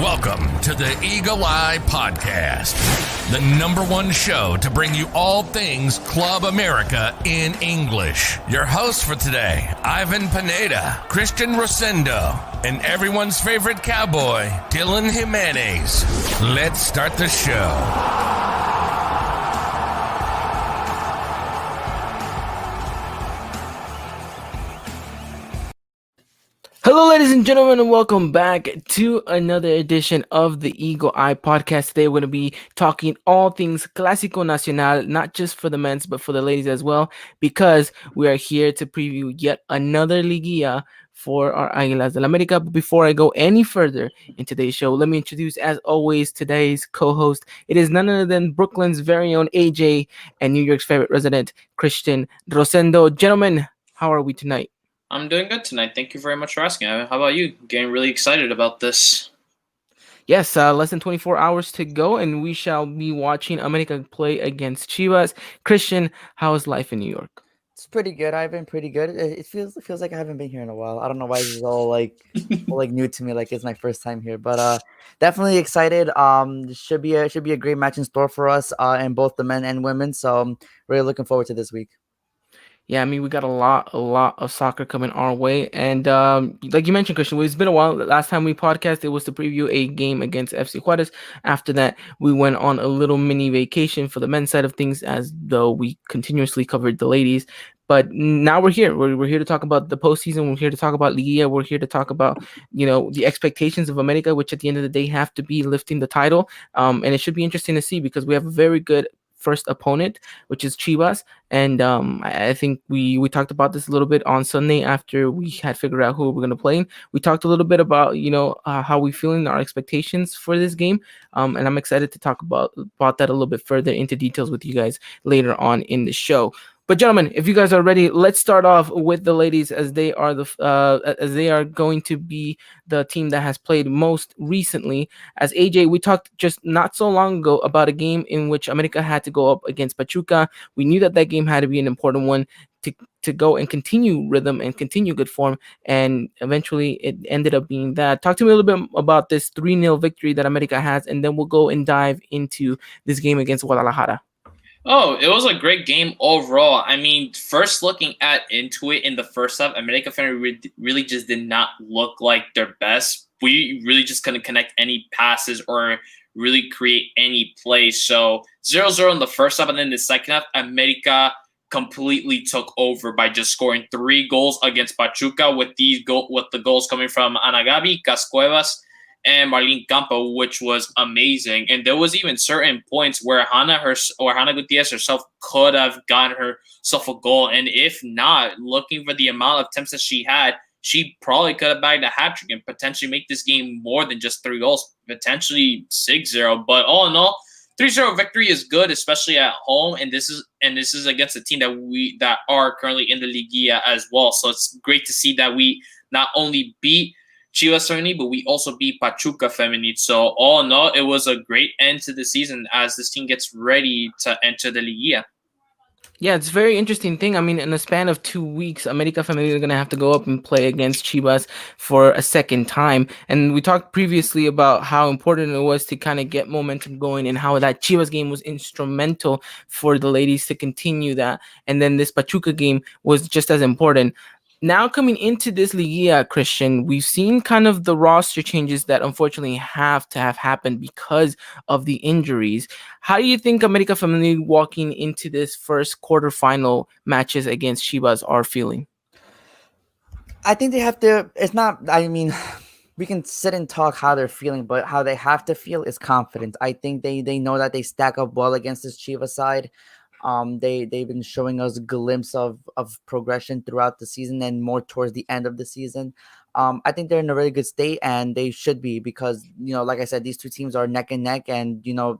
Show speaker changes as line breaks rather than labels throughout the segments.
Welcome to the Eagle Eye Podcast, the #1 show to bring you all things Club America in English. Your hosts for today, Ivan Pineda, Christian Rosendo, and everyone's favorite cowboy, Dylan Jimenez. Let's start the show.
Hello, ladies and gentlemen, and welcome back to another edition of the Eagle Eye Podcast. Today, we're going to be talking all things Clásico Nacional, not just for the men's, but for the ladies as well, because we are here to preview yet another Liguilla for our Águilas del América. But before I go any further in today's show, let me introduce, as always, today's co-host. It is none other than Brooklyn's very own AJ and New York's favorite resident, Christian Rosendo. Gentlemen, how are we tonight?
I'm doing good tonight. Thank you very much for asking. How about you? Getting really excited about this.
Yes, less than 24 hours to go, and we shall be watching America play against Chivas. Christian, how is life in New York?
It's pretty good. I've been pretty good. It feels like I haven't been here in a while. I don't know why this is all like new to me. Like it's my first time here, but definitely excited. Should be a great match in store for us, in both the men and women. So I'm really looking forward to this week.
Yeah, I mean, we got a lot of soccer coming our way. And like you mentioned, Christian, it's been a while. Last time we podcast, it was to preview a game against FC Juarez. After that, we went on a little mini vacation for the men's side of things, as though we continuously covered the ladies. But now we're here. We're here to talk about the postseason. We're here to talk about Liguilla. We're here to talk about, the expectations of America, which at the end of the day have to be lifting the title. And it should be interesting to see because we have a very good first opponent, which is Chivas, and I think we talked about this a little bit on Sunday after we had figured out who we're going to play. We talked a little bit about how we feeling, our expectations for this game, and I'm excited to talk about that a little bit further into details with you guys later on in the show. But gentlemen, if you guys are ready, let's start off with the ladies, as they are going to be the team that has played most recently. As AJ, we talked just not so long ago about a game in which America had to go up against Pachuca. We knew that game had to be an important one to go and continue rhythm and continue good form, and eventually it ended up being that. Talk to me a little bit about this 3-0 victory that America has, and then we'll go and dive into this game against Guadalajara.
Oh, it was a great game overall. I mean, first looking into it in the first half, America really just did not look like their best. We really just couldn't connect any passes or really create any plays. So 0-0 in the first half, and then the second half, America completely took over by just scoring 3 goals against Pachuca, with the goals coming from Ana Gaby, Cascuevas, and Marlene Campo, which was amazing. And there was even certain points where Hannah Gutierrez herself could have gotten herself a goal. And if not, looking for the amount of attempts that she had, she probably could have bagged a hat trick and potentially make this game more than just 3 goals, potentially 6-0. But all in all, 3-0 victory is good, especially at home. And this is against a team that are currently in the Liguilla as well. So it's great to see that we not only beat Chivas Femenil, but we also beat Pachuca Femenil. So all in all, it was a great end to the season as this team gets ready to enter the Liguilla.
Yeah, it's a very interesting thing. I mean, in the span of 2 weeks, America Femenil are going to have to go up and play against Chivas for a second time. And we talked previously about how important it was to kind of get momentum going and how that Chivas game was instrumental for the ladies to continue that. And then this Pachuca game was just as important. Now coming into this Liguilla, Christian, we've seen kind of the roster changes that unfortunately have to have happened because of the injuries. How do you think America Femenil walking into this first quarterfinal matches against Chivas are feeling?
I think they have to. It's not. I mean, we can sit and talk how they're feeling, but how they have to feel is confidence. I think they know that they stack up well against this Chivas side. They've been showing us a glimpse of progression throughout the season and more towards the end of the season. I think they're in a really good state, and they should be, because like I said, these two teams are neck and neck, and the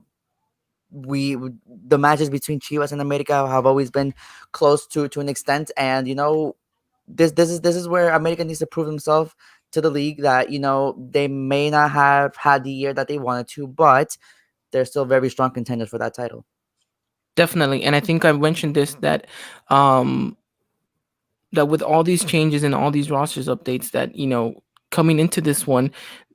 matches between Chivas and America have always been close to an extent, and this is where America needs to prove themselves to the league that they may not have had the year that they wanted to, but they're still very strong contenders for that title.
Definitely. And I think I mentioned this, that that with all these changes and all these rosters updates, that coming into this one,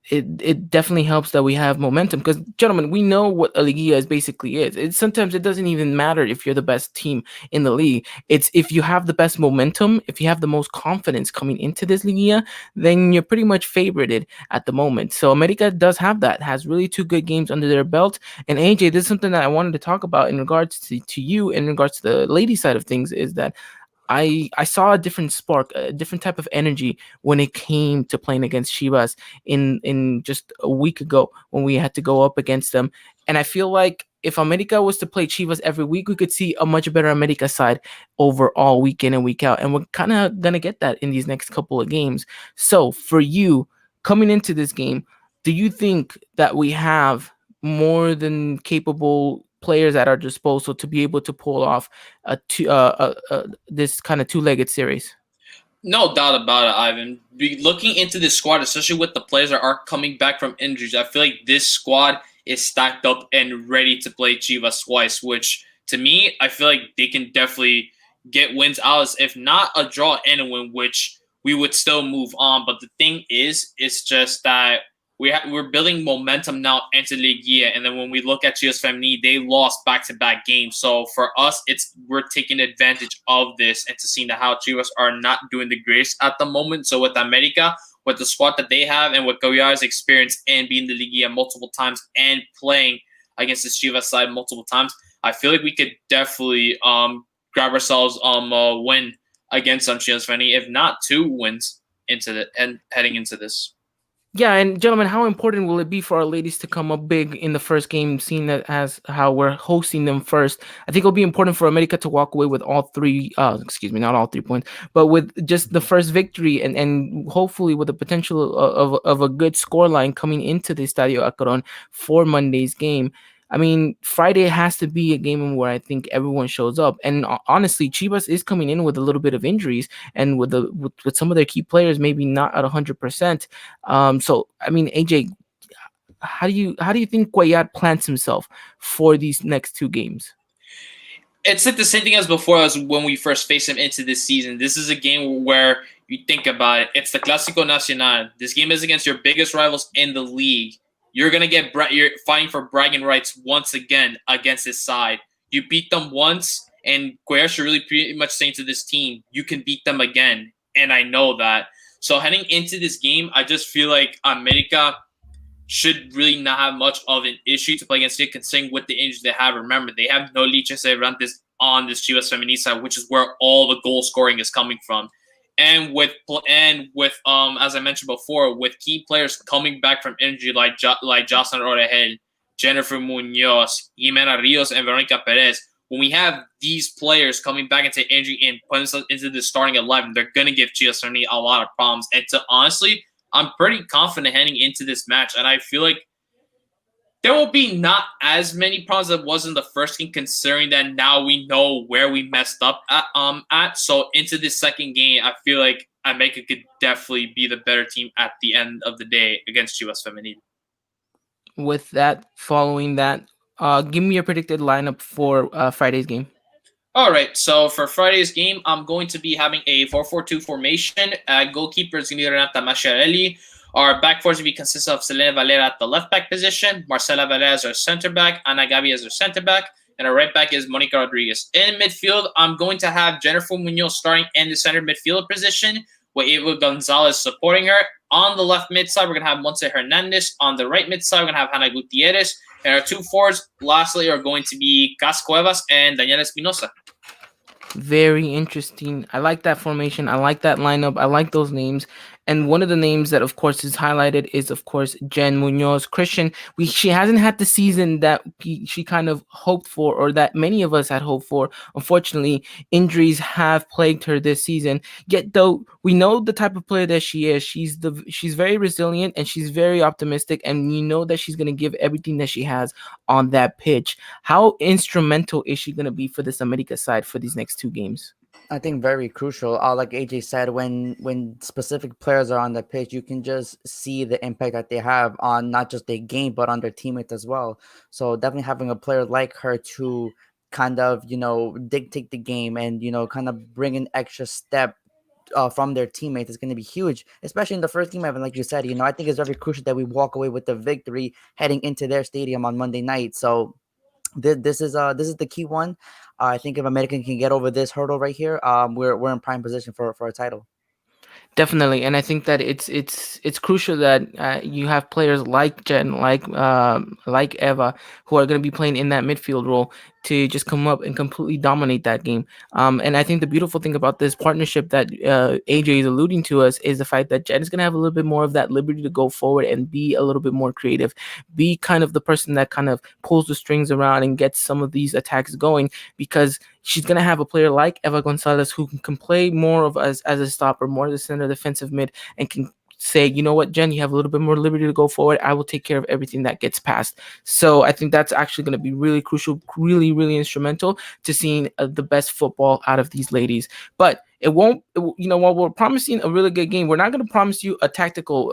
it definitely helps that we have momentum because, gentlemen, we know what a Liguilla is basically is. Sometimes it doesn't even matter if you're the best team in the league. It's if you have the best momentum, if you have the most confidence coming into this Liguilla, then you're pretty much favorited at the moment. So America does have that, has really two good games under their belt. And AJ, this is something that I wanted to talk about in regards to you, in regards to the lady side of things, is that I saw a different spark, a different type of energy when it came to playing against Chivas in just a week ago when we had to go up against them. And I feel like if America was to play Chivas every week, we could see a much better America side overall, week in and week out. And we're kind of gonna get that in these next couple of games. So for you, coming into this game, do you think that we have more than capable players at our disposal to be able to pull off this kind of two-legged series?
No doubt about it, Ivan. Looking into this squad, especially with the players that are coming back from injuries, I feel like this squad is stacked up and ready to play Chivas twice, which to me, I feel like they can definitely get wins out. If not a draw and a win, which we would still move on. But the thing is, it's just that we're building momentum now into Liguilla, and then when we look at Chivas Femini, they lost back-to-back games. So for us, we're taking advantage of this and to seeing how Chivas are not doing the greatest at the moment. So with America, with the squad that they have, and with Goyar's experience and being the Liguilla multiple times and playing against the Chivas side multiple times, I feel like we could definitely grab ourselves a win against Chivas Femini, if not two wins heading into this.
Yeah, and gentlemen, how important will it be for our ladies to come up big in the first game, seeing that as how we're hosting them first? I think it'll be important for America to walk away with all three, excuse me, not all 3 points, but with just the first victory and hopefully with the potential of a good scoreline coming into the Estadio Acaron for Monday's game. I mean, Friday has to be a game where I think everyone shows up. And honestly, Chivas is coming in with a little bit of injuries and with some of their key players maybe not at 100%. So I mean, AJ, how do you think Cuellar plans himself for these next two games?
It's like the same thing as before, as when we first faced him into this season. This is a game where you think about it. It's the Clásico Nacional. This game is against your biggest rivals in the league. You're gonna you're fighting for bragging rights once again against this side. You beat them once, and Cuellar should really pretty much saying to this team, you can beat them again. And I know that. So heading into this game, I just feel like America should really not have much of an issue to play against it, considering with the injuries they have. Remember, they have no Licha Cervantes on this Chivas Femenina side, which is where all the goal scoring is coming from. And with as I mentioned before, with key players coming back from injury like Jocelyn Orejel, Jennifer Munoz, Jimena Rios, and Veronica Perez, when we have these players coming back into injury and putting us into the starting 11, they're going to give Chivas Femenina a lot of problems. And to honestly, I'm pretty confident heading into this match, and I feel like there will be not as many problems as it was in the first game, considering that now we know where we messed up at. So into this second game, I feel like America could definitely be the better team at the end of the day against Chivas Femenil.
With that, following that, give me your predicted lineup for Friday's game.
All right, so for Friday's game, I'm going to be having a 4-4-2 formation. Goalkeeper is going to be Renata Masciarelli. Our back four is going to be consist of Selena Valera at the left back position, Marcela Valera as our center back, Ana Gabi as our center back, and our right back is Monica Rodriguez. In midfield, I'm going to have Jennifer Munoz starting in the center midfielder position, with Eva Gonzalez supporting her. On the left mid side, we're going to have Montse Hernandez. On the right mid side, we're going to have Hannah Gutierrez. And our two forwards, lastly, are going to be Cas Cuevas and Daniela Espinosa.
Very interesting. I like that formation. I like that lineup. I like those names. And one of the names that, of course, is highlighted is, of course, Jen Munoz. Christian, she hasn't had the season that she kind of hoped for, or that many of us had hoped for. Unfortunately, injuries have plagued her this season. Yet, though, we know the type of player that she is. She's very resilient and she's very optimistic, and you know that she's going to give everything that she has on that pitch. How instrumental is she going to be for this America side for these next two games?
I think very crucial. Like AJ said, when specific players are on the pitch, you can just see the impact that they have on not just their game but on their teammates as well. So definitely having a player like her to kind of dictate the game and kind of bring an extra step from their teammates is going to be huge, especially in the first game. Evan, like you said, I think it's very crucial that we walk away with the victory heading into their stadium on Monday night. So this is the key one. I think if American can get over this hurdle right here, we're in prime position for a title.
Definitely, and I think that it's crucial that you have players like Jen, like Eva, who are going to be playing in that midfield role to just come up and completely dominate that game. And I think the beautiful thing about this partnership that AJ is alluding to us is the fact that Jen is going to have a little bit more of that liberty to go forward and be a little bit more creative, be kind of the person that kind of pulls the strings around and gets some of these attacks going, because she's going to have a player like Eva Gonzalez who can play more of as a stopper, more as a center defensive mid, and can say, you know what, Jen, you have a little bit more liberty to go forward. I will take care of everything that gets passed. So I think that's actually going to be really crucial, really, really instrumental to seeing the best football out of these ladies. But it won't, while we're promising a really good game, we're not going to promise you a tactical,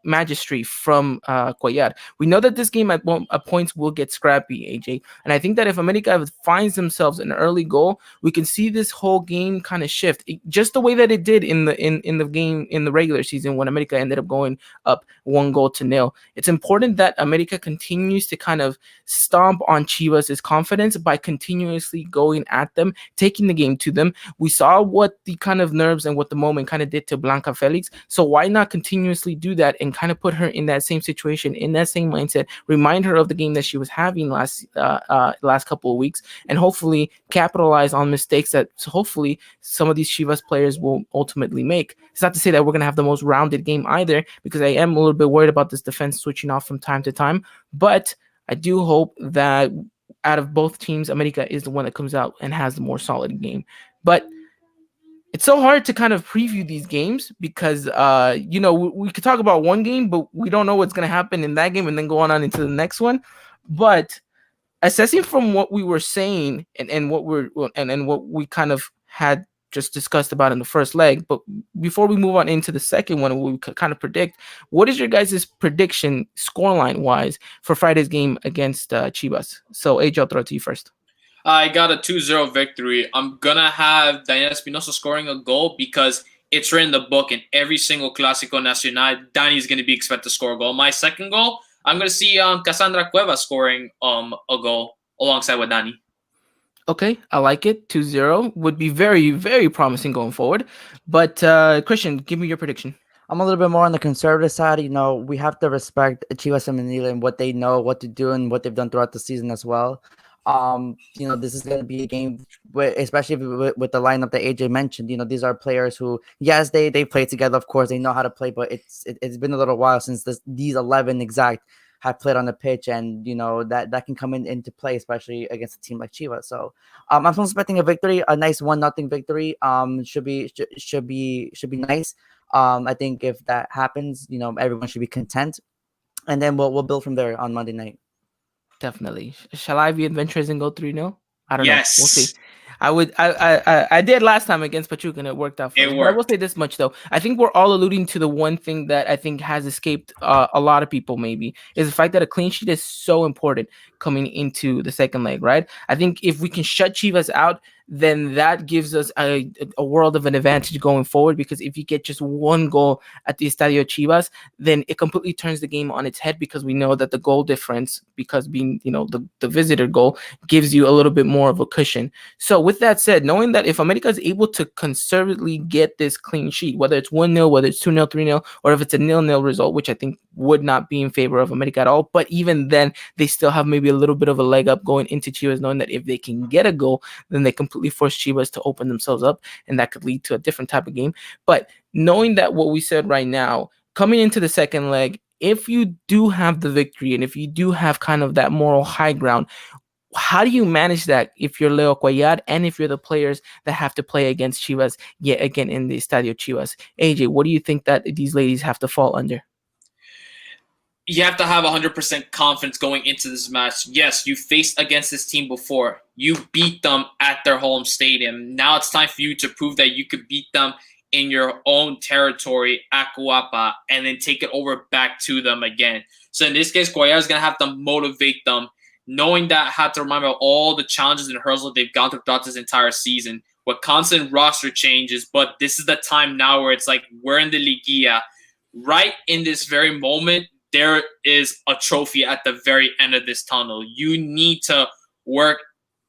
magistry from Cuellar. We know that this game at points will get scrappy, AJ. And I think that if America finds themselves an early goal, we can see this whole game kind of shift, just the way that it did in the game in the regular season when America ended up going up 1-0. It's important that America continues to kind of stomp on Chivas' confidence by continuously going at them, taking the game to them. We saw what the kind of nerves and what the moment kind of did to Blanca Felix. So why not continuously do that and kind of put her in that same situation, in that same mindset, remind her of the game that she was having last couple of weeks, and hopefully capitalize on mistakes that hopefully some of these Chivas players will ultimately make. It's not to say that we're going to have the most rounded game either, because I am a little bit worried about this defense switching off from time to time, but I do hope that out of both teams, America is the one that comes out and has the more solid game. But it's so hard to kind of preview these games because, we could talk about one game, but we don't know what's going to happen in that game and then go on into the next one. But assessing from what we were saying and what we kind of had just discussed about in the first leg, but before we move on into the second one, we could kind of predict, what is your guys' prediction scoreline wise for Friday's game against Chivas? So AJ, I'll throw it to you first.
I got a 2-0 victory. I'm going to have Daniela Espinosa scoring a goal because it's written in the book in every single Clásico Nacional. Dani is going to be expected to score a goal. My second goal, I'm going to see Cassandra Cueva scoring a goal alongside with Dani.
Okay, I like it. 2-0 would be very, very promising going forward. But Christian, give me your prediction.
I'm a little bit more on the conservative side. We have to respect Chivas Femenil and what they know, what to do, and what they've done throughout the season as well. This is going to be a game, especially with the lineup that AJ mentioned. These are players who, yes, they play together. Of course, they know how to play, but it's been a little while since these 11 exact have played on the pitch, and that can come into play, especially against a team like Chivas. So I'm still expecting a victory, a nice 1-0 victory. Should be nice. I think if that happens, everyone should be content, and then we'll build from there on Monday night.
Definitely. Shall I be adventurous and go 3-0? I don't
Yes.
know. We'll see. I did last time against Pachuca and it worked out for us. But I will say this much though. I think we're all alluding to the one thing that I think has escaped a lot of people maybe is the fact that a clean sheet is so important coming into the second leg, right? I think if we can shut Chivas out, then that gives us a world of an advantage going forward, because if you get just one goal at the Estadio Chivas, then it completely turns the game on its head, because we know that the goal difference, because being, the visitor goal, gives you a little bit more of a cushion. So with that said, knowing that if America is able to conservatively get this clean sheet, whether it's 1-0, whether it's 2-0, 3-0, or if it's a 0-0 result, which I think would not be in favor of America at all, but even then, they still have maybe a little bit of a leg up going into Chivas, knowing that if they can get a goal, then they completely force Chivas to open themselves up, and that could lead to a different type of game. But knowing that what we said right now, coming into the second leg, if you do have the victory and if you do have kind of that moral high ground, how do you manage that if you're Leo Cuellar and if you're the players that have to play against Chivas yet again in the Estadio Chivas? AJ, what do you think that these ladies have to fall under?
You have to have 100% confidence going into this match. Yes, you faced against this team before. You beat them at their home stadium. Now it's time for you to prove that you could beat them in your own territory at Coapa and then take it over back to them again. So in this case, Cuellar is going to have to motivate them, knowing that I have to remind me of all the challenges and hurdles they've gone through throughout this entire season, with constant roster changes. But this is the time now where it's like we're in the Liguilla. Right in this very moment, there is a trophy at the very end of this tunnel. You need to work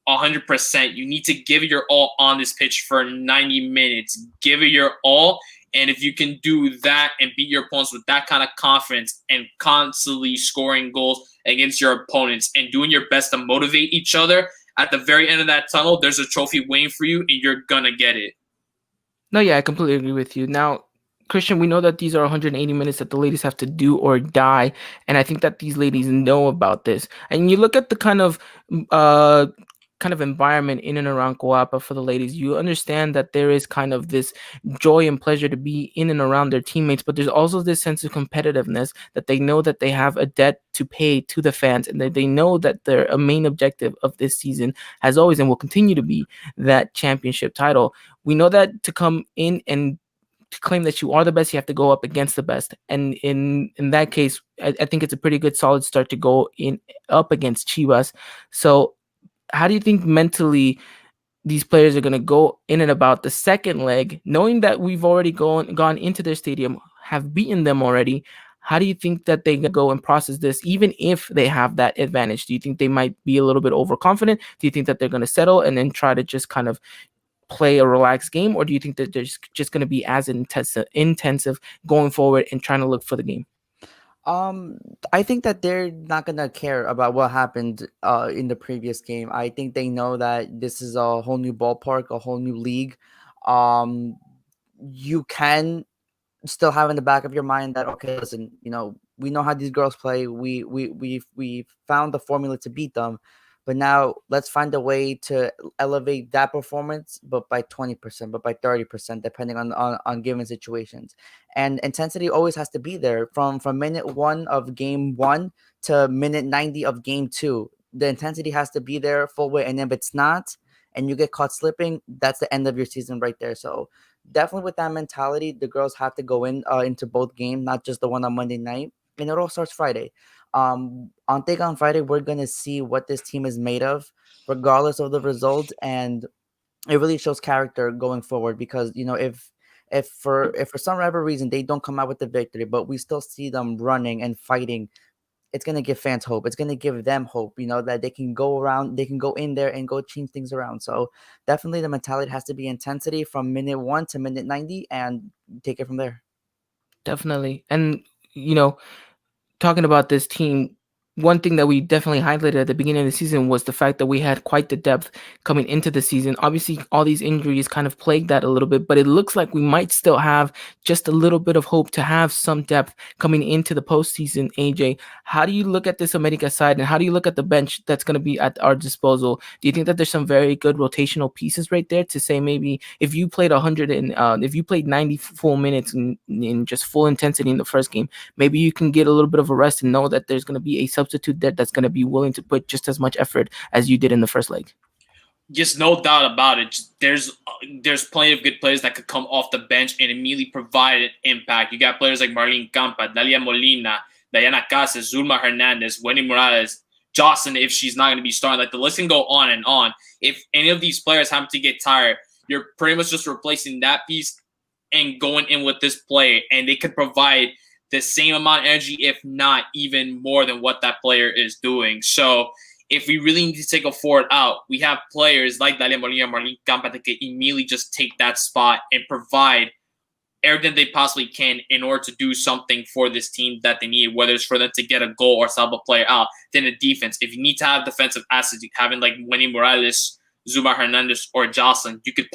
100%. You need to give it your all on this pitch for 90 minutes. Give it your all. And if you can do that and beat your opponents with that kind of confidence and constantly scoring goals against your opponents and doing your best to motivate each other, at the very end of that tunnel, there's a trophy waiting for you and you're going to get it.
No, yeah, I completely agree with you. Now, Christian, we know that these are 180 minutes that the ladies have to do or die, and I think that these ladies know about this. And you look at the kind of environment in and around Coapa for the ladies, you understand that there is kind of this joy and pleasure to be in and around their teammates, but there's also this sense of competitiveness that they know that they have a debt to pay to the fans, and that they know that their main objective of this season has always and will continue to be that championship title. We know that to come in and to claim that you are the best, you have to go up against the best. And in that case, I think it's a pretty good solid start to go in up against Chivas. So how do you think mentally these players are going to go in and about the second leg, knowing that we've already gone into their stadium, have beaten them already? How do you think that they go and process this, even if they have that advantage? Do you think they might be a little bit overconfident? Do you think that they're going to settle and then try to just kind of play a relaxed game, or do you think that they're just going to be as intensive going forward and trying to look for the game?
I think that they're not gonna care about what happened in the previous game. I think they know that this is a whole new ballpark, a whole new league. You can still have in the back of your mind that, okay, listen, we know how these girls play. We found the formula to beat them. But now let's find a way to elevate that performance, but by 20%, but by 30%, depending on given situations. And intensity always has to be there from minute 1 of game 1 to minute 90 of game 2. The intensity has to be there full way. And if it's not, and you get caught slipping, that's the end of your season right there. So definitely with that mentality, the girls have to go into both games, not just the one on Monday night. And it all starts Friday. On Take on Friday, we're gonna see what this team is made of, regardless of the result, and it really shows character going forward. Because if for some whatever reason they don't come out with the victory, but we still see them running and fighting, it's gonna give fans hope. It's gonna give them hope, that they can go in there and go change things around. So definitely the mentality has to be intensity from minute 1 to minute 90, and take it from there.
Definitely. And talking about this team, one thing that we definitely highlighted at the beginning of the season was the fact that we had quite the depth coming into the season. Obviously, all these injuries kind of plagued that a little bit, but it looks like we might still have just a little bit of hope to have some depth coming into the postseason. AJ, how do you look at this America side, and how do you look at the bench that's going to be at our disposal? Do you think that there's some very good rotational pieces right there to say maybe if you played 100 and if you played 90 full minutes in just full intensity in the first game, maybe you can get a little bit of a rest and know that there's going to be a substitute there that's going to be willing to put just as much effort as you did in the first leg?
Just no doubt about it. There's plenty of good players that could come off the bench and immediately provide an impact. You got players like Marlene Campa, Dalia Molina, Diana Casas, Zulma Hernandez, Wendy Morales, Jocelyn, if she's not going to be starting. Like, the list can go on and on. If any of these players happen to get tired, you're pretty much just replacing that piece and going in with this player, and they could provide the same amount of energy, if not even more than what that player is doing. So if we really need to take a forward out, we have players like Dalia Molina, Marlene Campa that can immediately just take that spot and provide everything they possibly can in order to do something for this team that they need, whether it's for them to get a goal or sub a player out. Then the defense, if you need to have defensive assets, having like Wendy Morales, Zuma Hernandez, or Jocelyn, you could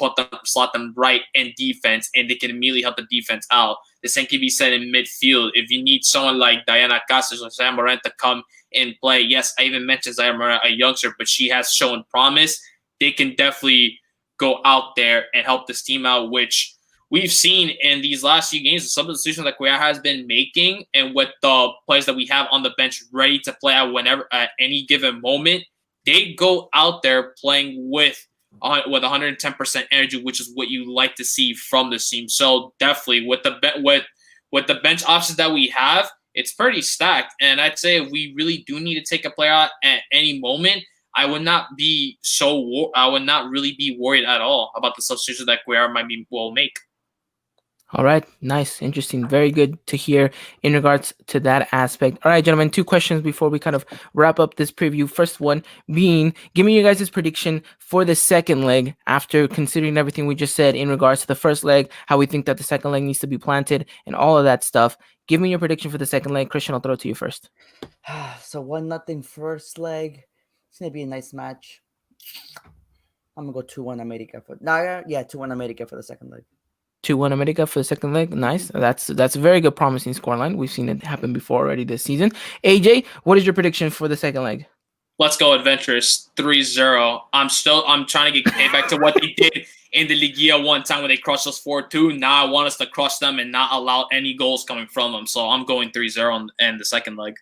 slot them right in defense, and they can immediately help the defense out. The same can be said in midfield. If you need someone like Diana Casas or Zaya Moran to come and play, yes, I even mentioned Zaya Moran, a youngster, but she has shown promise. They can definitely go out there and help this team out, which we've seen in these last few games, the substitutions that Cuellar has been making, and with the players that we have on the bench ready to play out whenever at any given moment. They go out there playing with 110% energy, which is what you like to see from the team. So definitely with the bench options that we have, it's pretty stacked. And I'd say if we really do need to take a player out at any moment, I would not be I would not really be worried at all about the substitution that Guerra will make.
All right, nice, interesting, very good to hear in regards to that aspect. All right, gentlemen, 2 questions before we kind of wrap up this preview. First one being, give me your guys' prediction for the second leg after considering everything we just said in regards to the first leg, how we think that the second leg needs to be planted, and all of that stuff. Give me your prediction for the second leg. Christian, I'll throw it to you first.
So 1-0 first leg. It's gonna be a nice match. I'm gonna go 2-1 America for 2-1 America for the second leg.
2-1 America for the second leg. Nice. That's a very good promising scoreline. We've seen it happen before already this season. AJ, what is your prediction for the second leg?
Let's go adventurous 3-0. I'm trying to get payback to what they did in the Liguilla one time when they crushed us 4-2. Now I want us to crush them and not allow any goals coming from them. So I'm going 3-0 in the second leg.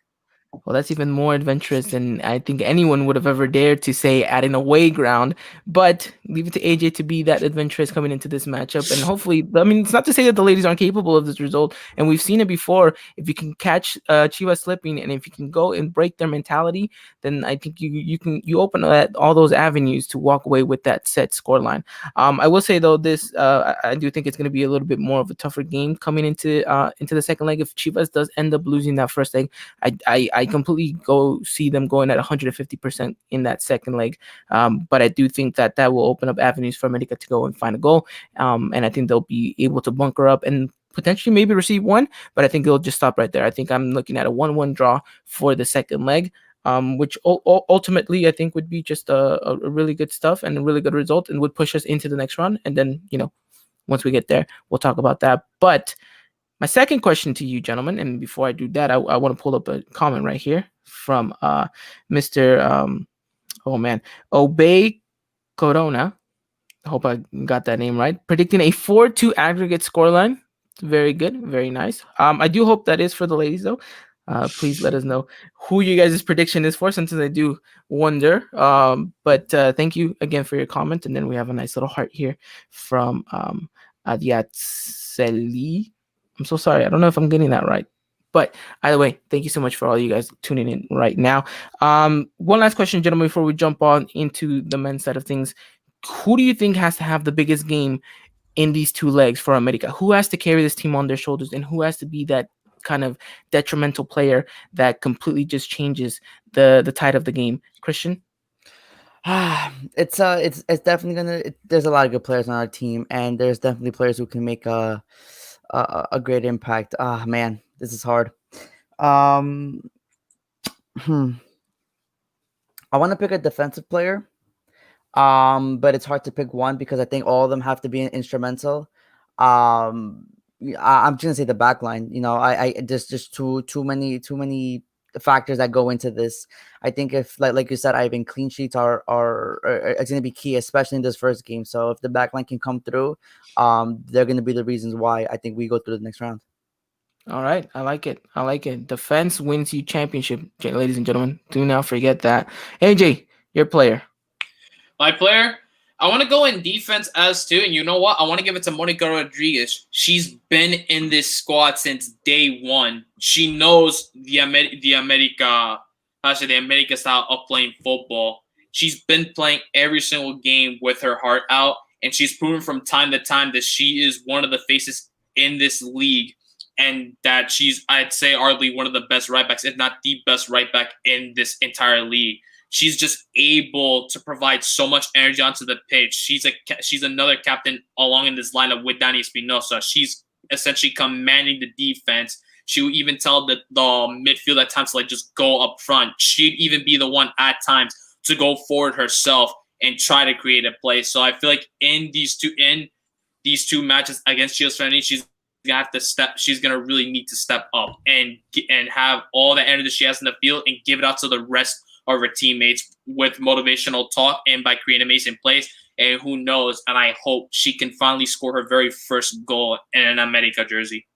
Well, that's even more adventurous than I think anyone would have ever dared to say at an away ground. But leave it to AJ to be that adventurous coming into this matchup. And hopefully, I mean, it's not to say that the ladies aren't capable of this result. And we've seen it before. If you can catch Chivas slipping and if you can go and break their mentality, then I think you open all those avenues to walk away with that set scoreline. I will say, though, I do think it's going to be a little bit more of a tougher game coming into the second leg. If Chivas does end up losing that first leg, I completely go see them going at 150% in that second leg. But I do think that will open up avenues for America to go and find a goal. And I think they'll be able to bunker up and potentially maybe receive one, but I think they'll just stop right there. I think I'm looking at a 1-1 draw for the second leg. Which ultimately I think would be just a really good stuff and a really good result and would push us into the next round. And then, once we get there, we'll talk about that. But my second question to you, gentlemen, and before I do that, I want to pull up a comment right here from Mr. Obey Corona. I hope I got that name right. Predicting a 4-2 aggregate scoreline. Very good. Very nice. I do hope that is for the ladies, though. Please let us know who you guys' prediction is for, since I do wonder. But thank you again for your comment. And then we have a nice little heart here from Adiatseli. I'm so sorry. I don't know if I'm getting that right. But either way, thank you so much for all you guys tuning in right now. One last question, gentlemen, before we jump on into the men's side of things. Who do you think has to have the biggest game in these 2 legs for America? Who has to carry this team on their shoulders, and who has to be that kind of detrimental player that completely just changes the tide of the game? Christian?
It's definitely there's a lot of good players on our team, and there's definitely players who can make a great impact. Man, this is hard. I want to pick a defensive player, but it's hard to pick one because I think all of them have to be instrumental. I'm just gonna say the back line. I just too many factors that go into this. I think if like you said, Ivan, clean sheets are it's gonna be key, especially in this first game. So if the back line can come through, they're gonna be the reasons why I think we go through the next round.
All right, I like it. Defense wins you championship, ladies and gentlemen. Do not forget that. AJ, your player.
My player, I want to go in defense as too, and you know what? I want to give it to Monica Rodriguez. She's been in this squad since day one. She knows the America style of playing football. She's been playing every single game with her heart out, and she's proven from time to time that she is one of the faces in this league, and that she's, I'd say, arguably one of the best right backs, if not the best right back in this entire league. She's just able to provide so much energy onto the pitch. She's another captain along in this lineup with Dani Espinosa. She's essentially commanding the defense. She would even tell the midfield at times to just go up front. She'd even be the one at times to go forward herself and try to create a play. So I feel like in these two matches against Chivas Femenil, she's gonna really need to step up and have all the energy she has in the field and give it out to the rest of her teammates with motivational talk and by creating amazing plays. And who knows, and I hope she can finally score her very first goal in an America jersey.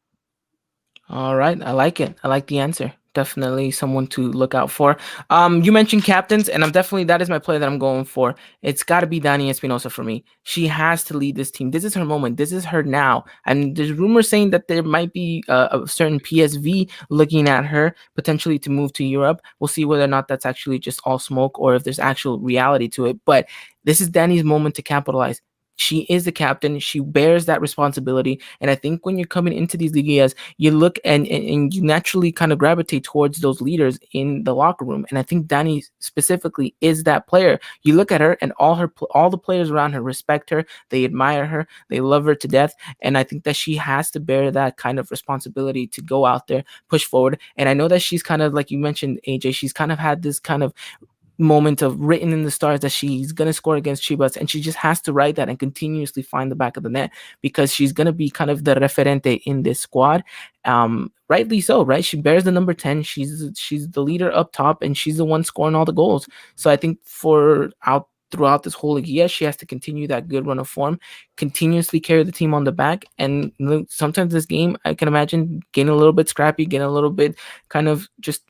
All right, I like it. I like the answer. definitely someone to look out for. You mentioned captains, and I'm definitely that is my player that I'm going for. It's got to be Dani Espinosa for me. She has to lead this team. This is her moment. This is her now. And there's rumors saying that there might be a certain PSV looking at her potentially to move to Europe. We'll see whether or not that's actually just all smoke or if there's actual reality to it. But this is Dani's moment to capitalize. She is the captain. She bears that responsibility. And I think when you're coming into these Liguillas, you look and you naturally kind of gravitate towards those leaders in the locker room. And I think Dani specifically is that player. You look at her and all the players around her respect her. They admire her. They love her to death. And I think that she has to bear that kind of responsibility to go out there, push forward. And I know that she's kind of, like you mentioned, AJ, she's kind of had this kind of moment of written in the stars that she's going to score against Chivas, and she just has to write that and continuously find the back of the net because she's going to be kind of the referente in this squad. Rightly so, right? She bears the number 10. She's the leader up top, and she's the one scoring all the goals. So I think throughout this whole year, she has to continue that good run of form, continuously carry the team on the back. And sometimes this game, I can imagine getting a little bit scrappy, getting a little bit kind of just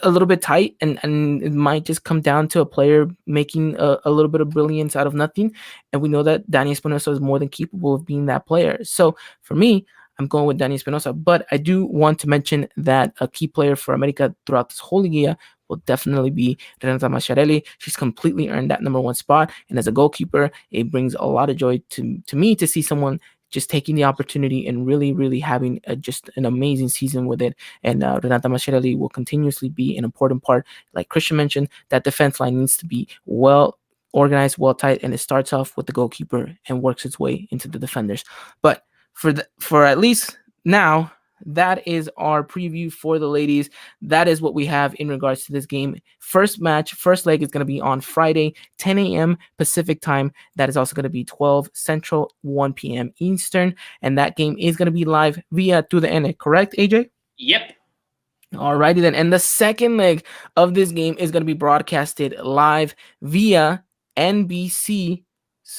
a little bit tight, and it might just come down to a player making a little bit of brilliance out of nothing. And we know that Dani Espinosa is more than capable of being that player. So for me, I'm going with Dani Espinosa, but I do want to mention that a key player for America throughout this whole year will definitely be Renata Masciarelli. She's completely earned that number one spot. And as a goalkeeper, it brings a lot of joy to me to see someone just taking the opportunity and really, really having just an amazing season with it. And Renata Masciarelli will continuously be an important part. Like Christian mentioned, that defense line needs to be well organized, well tight, and it starts off with the goalkeeper and works its way into the defenders. But for at least now, that is our preview for the ladies. That is what we have in regards to this game. First leg is going to be on Friday, 10 a.m. Pacific time. That is also going to be 12 Central, 1 p.m. Eastern. And that game is going to be live via TUDN, correct, AJ?
Yep.
Alrighty then. And the second leg of this game is going to be broadcasted live via NBC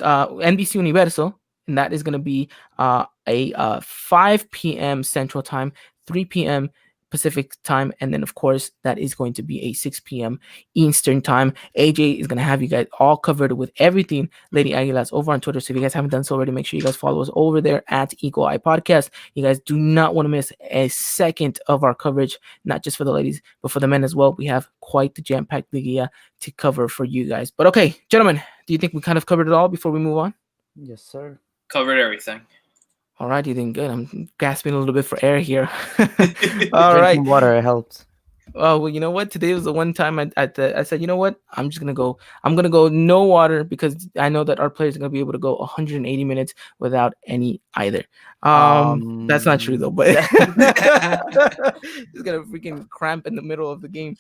Universo. And that is going to be a 5 p.m. Central Time, 3 p.m. Pacific Time, and then, of course, that is going to be a 6 p.m. Eastern Time. AJ is going to have you guys all covered with everything Lady Aguilas over on Twitter. So if you guys haven't done so already, make sure you guys follow us over there at Eagle Eye Podcast. You guys do not want to miss a second of our coverage, not just for the ladies, but for the men as well. We have quite the jam-packed Liguilla to cover for you guys. But okay, gentlemen, do you think we kind of covered it all before we move on?
Yes, sir.
Covered everything.
All right, you doing good. I'm gasping a little bit for air here. All right.
Water helps.
Oh, well, you know what? Today was the one time I said, you know what? I'm going to go no water because I know that our players are going to be able to go 180 minutes without any either. That's not true though, but it's going to freaking cramp in the middle of the game.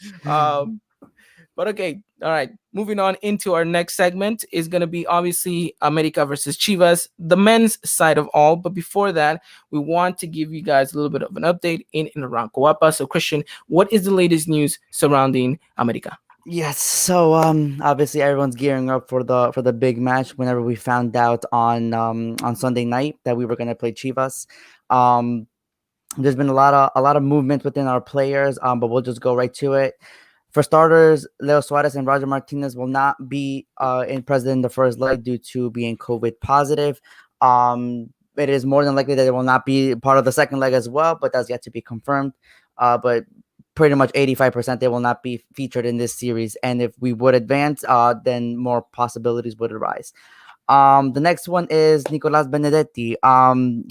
But okay, all right. Moving on into our next segment is going to be obviously America versus Chivas, the men's side of all. But before that, we want to give you guys a little bit of an update in and around Coapa. So, Christian, what is the latest news surrounding America?
Yes, so obviously everyone's gearing up for the big match. Whenever we found out on Sunday night that we were going to play Chivas, there's been a lot of movement within our players. But we'll just go right to it. For starters, Leo Suarez and Roger Martinez will not be present in the first leg due to being COVID positive. It is more than likely that they will not be part of the second leg as well, but that's yet to be confirmed. But pretty much 85% they will not be featured in this series. And if we would advance, then more possibilities would arise. The next one is Nicolas Benedetti.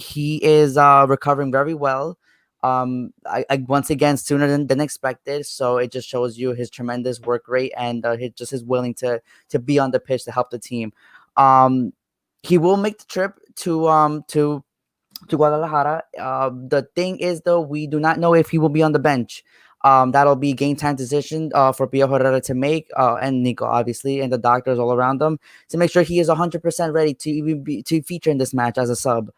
He is recovering very well. Once again, sooner than expected. So it just shows you his tremendous work rate and his willing to be on the pitch to help the team. He will make the trip to Guadalajara. The thing is, though, we do not know if he will be on the bench. That'll be game time decision for Pio Herrera to make, and Nico, obviously, and the doctors all around them to make sure he is 100% ready to even to feature in this match as a sub.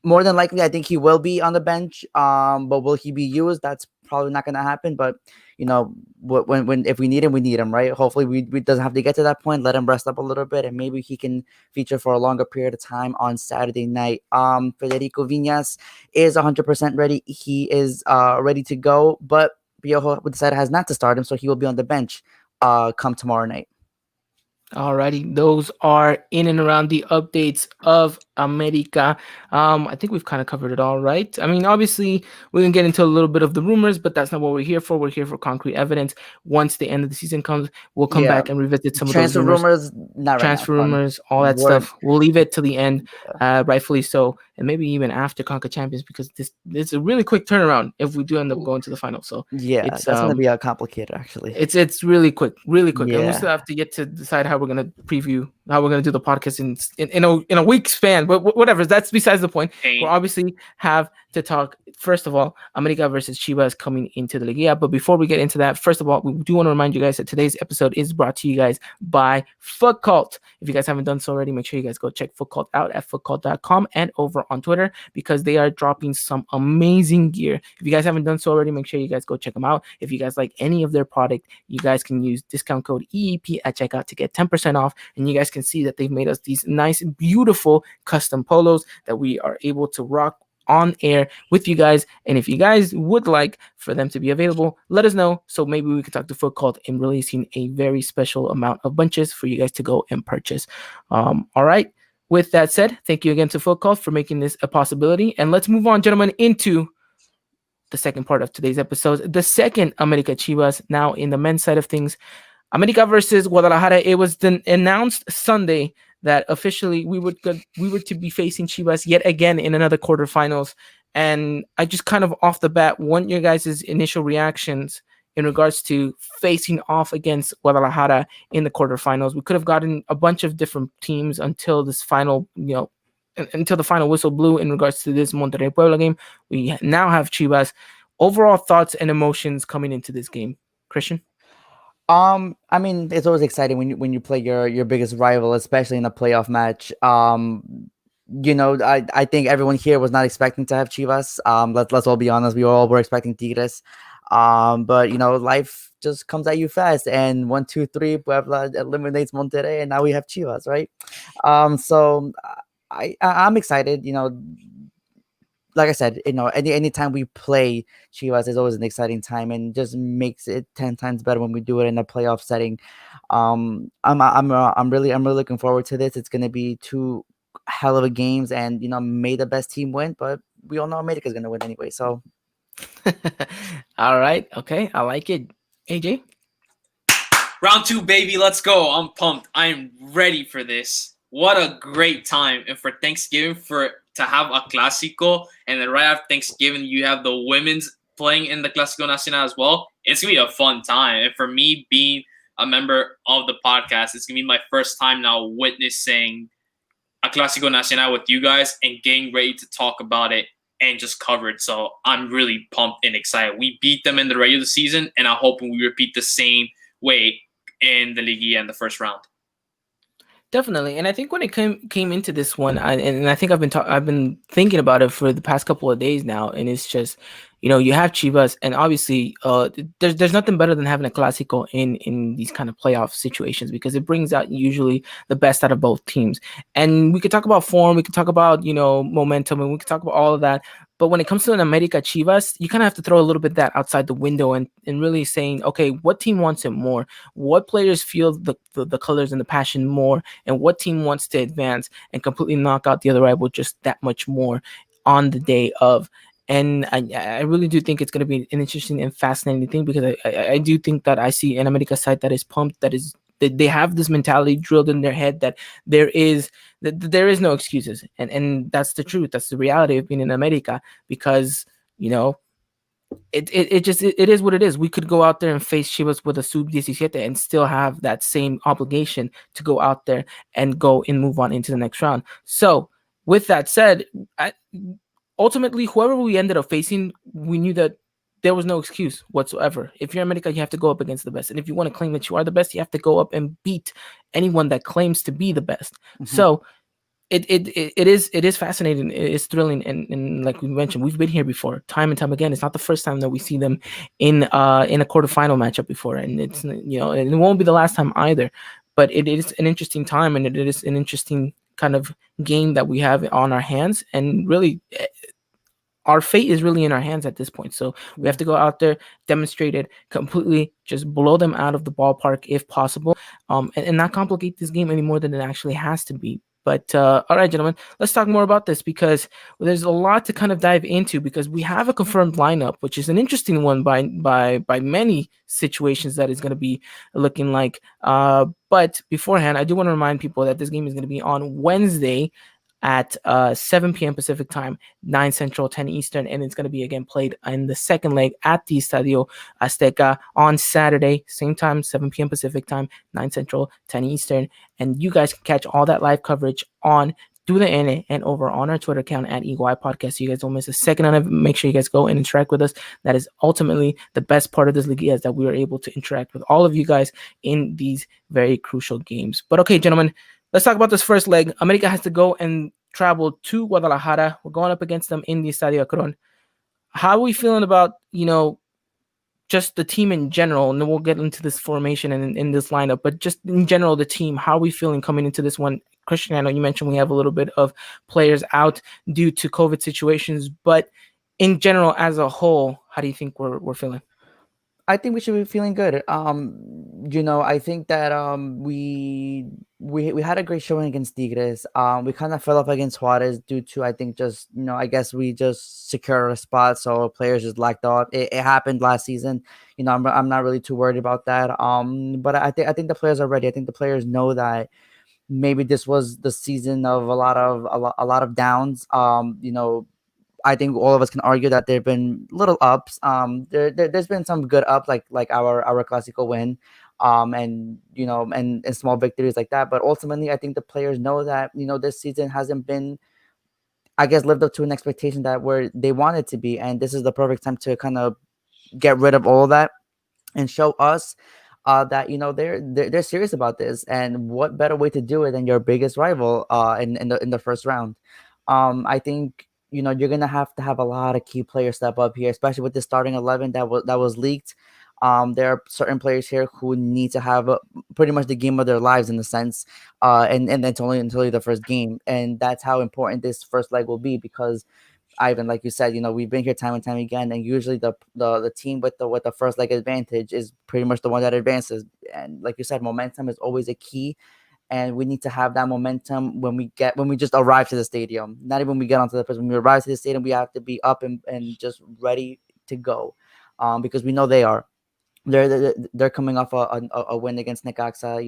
More than likely, I think he will be on the bench. But will he be used? That's probably not going to happen. But when if we need him, we need him, right? Hopefully, we doesn't have to get to that point. Let him rest up a little bit, and maybe he can feature for a longer period of time on Saturday night. Federico Viñas is 100% ready. He is ready to go, but Piojo decided has not to start him, so he will be on the bench come tomorrow night.
Alrighty, those are in and around the updates of America. I think we've kind of covered it all, right? I mean, obviously, we can get into a little bit of the rumors, but that's not what we're here for. We're here for concrete evidence. Once the end of the season comes, we'll come back and revisit some of those
Transfer rumors, not right
transfer
now.
rumors, all that stuff. We'll leave it to the end, rightfully so, and maybe even after Conca Champions, because this a really quick turnaround if we do end up going to the final. So
yeah,
it's
that's gonna be complicated actually.
It's really quick, and we
Yeah.
still have to get to decide how we're gonna preview, how we're gonna do the podcast in a week span. But whatever, that's besides the point. We'll obviously have to talk first of all America versus Chivas coming into the Liguilla. But before we get into that, first of all, we do want to remind you guys that today's episode is brought to you guys by Foot Cult. If you guys haven't done so already, make sure you guys go check Foot Cult out at footcult.com and over on Twitter, because they are dropping some amazing gear. If you guys haven't done so already, make sure you guys go check them out. If you guys like any of their product, you guys can use discount code EEP at checkout to get 10% off. And you guys can see that they've made us these nice, beautiful custom polos that we are able to rock on air with you guys. And if you guys would like for them to be available, let us know, so maybe we could talk to Foot Cult in releasing a very special amount of bunches for you guys to go and purchase. All right, with that said, thank you again to Foot Cult for making this a possibility, and let's move on, gentlemen, into the second part of today's episode, the second America Chivas. Now in the men's side of things, America versus Guadalajara. It was then announced Sunday that officially we were to be facing Chivas yet again in another quarterfinals. And I just kind of off the bat want your guys' initial reactions in regards to facing off against Guadalajara in the quarterfinals. We could have gotten a bunch of different teams until this final, until the final whistle blew in regards to this Monterrey Puebla game. We now have Chivas. Overall thoughts and emotions coming into this game, Christian?
I mean, it's always exciting when you play your biggest rival, especially in a playoff match. I think everyone here was not expecting to have Chivas. Let's all be honest, we all were expecting Tigres. But life just comes at you fast, and 1, 2, 3, Puebla eliminates Monterrey, and now we have Chivas, right? So I'm excited. Like I said, anytime we play Chivas is always an exciting time, and just makes it 10 times better when we do it in a playoff setting. I'm really looking forward to this. It's gonna be 2 hell of a games, and may the best team win. But we all know America's gonna win anyway. So,
all right, okay, I like it. AJ,
round 2, baby, let's go. I'm pumped. I'm ready for this. What a great time, and for Thanksgiving to have a Clásico, and then right after Thanksgiving, you have the women's playing in the Clásico Nacional as well. It's going to be a fun time. And for me, being a member of the podcast, it's going to be my first time now witnessing a Clásico Nacional with you guys and getting ready to talk about it and just cover it. So I'm really pumped and excited. We beat them in the regular season, and I'm hoping we repeat the same way in the Liguilla in the first round.
Definitely, and I think when it came into this one, I think I've been thinking about it for the past couple of days now, and it's just, you have Chivas, and obviously, there's nothing better than having a Clásico in these kind of playoff situations, because it brings out usually the best out of both teams. And we could talk about form, we could talk about momentum, and we could talk about all of that. But when it comes to an America Chivas, you kind of have to throw a little bit that outside the window and really saying, okay, what team wants it more? What players feel the colors and the passion more? And what team wants to advance and completely knock out the other rival just that much more on the day of? And I really do think it's going to be an interesting and fascinating thing, because I do think that I see an America side that is pumped, that they have this mentality drilled in their head that there is no excuses, and that's the truth. That's the reality of being in America, because it is what it is. We could go out there and face Chivas with a sub-17 and still have that same obligation to go out there and go and move on into the next round. So with that said, ultimately, whoever we ended up facing, we knew that there was no excuse whatsoever. If you're America, you have to go up against the best. And if you want to claim that you are the best, you have to go up and beat anyone that claims to be the best. Mm-hmm. So It is fascinating. It's thrilling, and like we mentioned, we've been here before, time and time again. It's not the first time that we see them in a quarterfinal matchup before, and and it won't be the last time either. But it is an interesting time, and it is an interesting kind of game that we have on our hands, and really our fate is really in our hands at this point. So we have to go out there, demonstrate it completely, just blow them out of the ballpark if possible, and not complicate this game any more than it actually has to be. But all right, gentlemen, let's talk more about this because there's a lot to kind of dive into because we have a confirmed lineup, which is an interesting one by many situations that is going to be looking like. But beforehand, I do want to remind people that this game is going to be on Wednesday at 7 p.m. Pacific time, 9 Central, 10 Eastern, and it's going to be again played in the second leg at the Estadio Azteca on Saturday, same time, 7 p.m. Pacific time, 9 Central, 10 Eastern, and you guys can catch all that live coverage on Do the N and over on our Twitter account at Eagle Eye Podcast. So you guys don't miss a second on it. Make sure you guys go and interact with us. That is ultimately the best part of this league is that we are able to interact with all of you guys in these very crucial games. But okay, gentlemen, let's talk about this first leg. America has to go and travel to Guadalajara. We're going up against them in the Estadio Akron. How are we feeling about, just the team in general? And then we'll get into this formation and in this lineup, but just in general, the team, how are we feeling coming into this one? Christian, I know you mentioned we have a little bit of players out due to COVID situations, but in general, as a whole, how do you think we're feeling?
I think we should be feeling good. I think that we had a great showing against Tigres. We kind of fell off against Juarez due to, I think, just I guess we just secured a spot, so players just lacked out. It happened last season. I'm not really too worried about that. But I think the players are ready. I think the players know that maybe this was the season of a lot of downs. I think all of us can argue that there've been little ups. There's been some good ups, like our classical win, and small victories like that. But ultimately, I think the players know that this season hasn't been, I guess, lived up to an expectation that where they want it to be, and this is the perfect time to kind of get rid of all of that and show us that they're serious about this. And what better way to do it than your biggest rival in the first round? I think you're gonna have to have a lot of key players step up here, especially with the starting 11 that was leaked. There are certain players here who need to have pretty much the game of their lives in a sense, and it's only until the first game, and that's how important this first leg will be because Ivan, like you said, we've been here time and time again, and usually the team with the first leg advantage is pretty much the one that advances. And like you said, momentum is always a key, and we need to have that momentum when we just arrive to the stadium. Not even when we get onto the pitch. When we arrive to the stadium, we have to be up and just ready to go, because we know they are. They're coming off a win against Necaxa.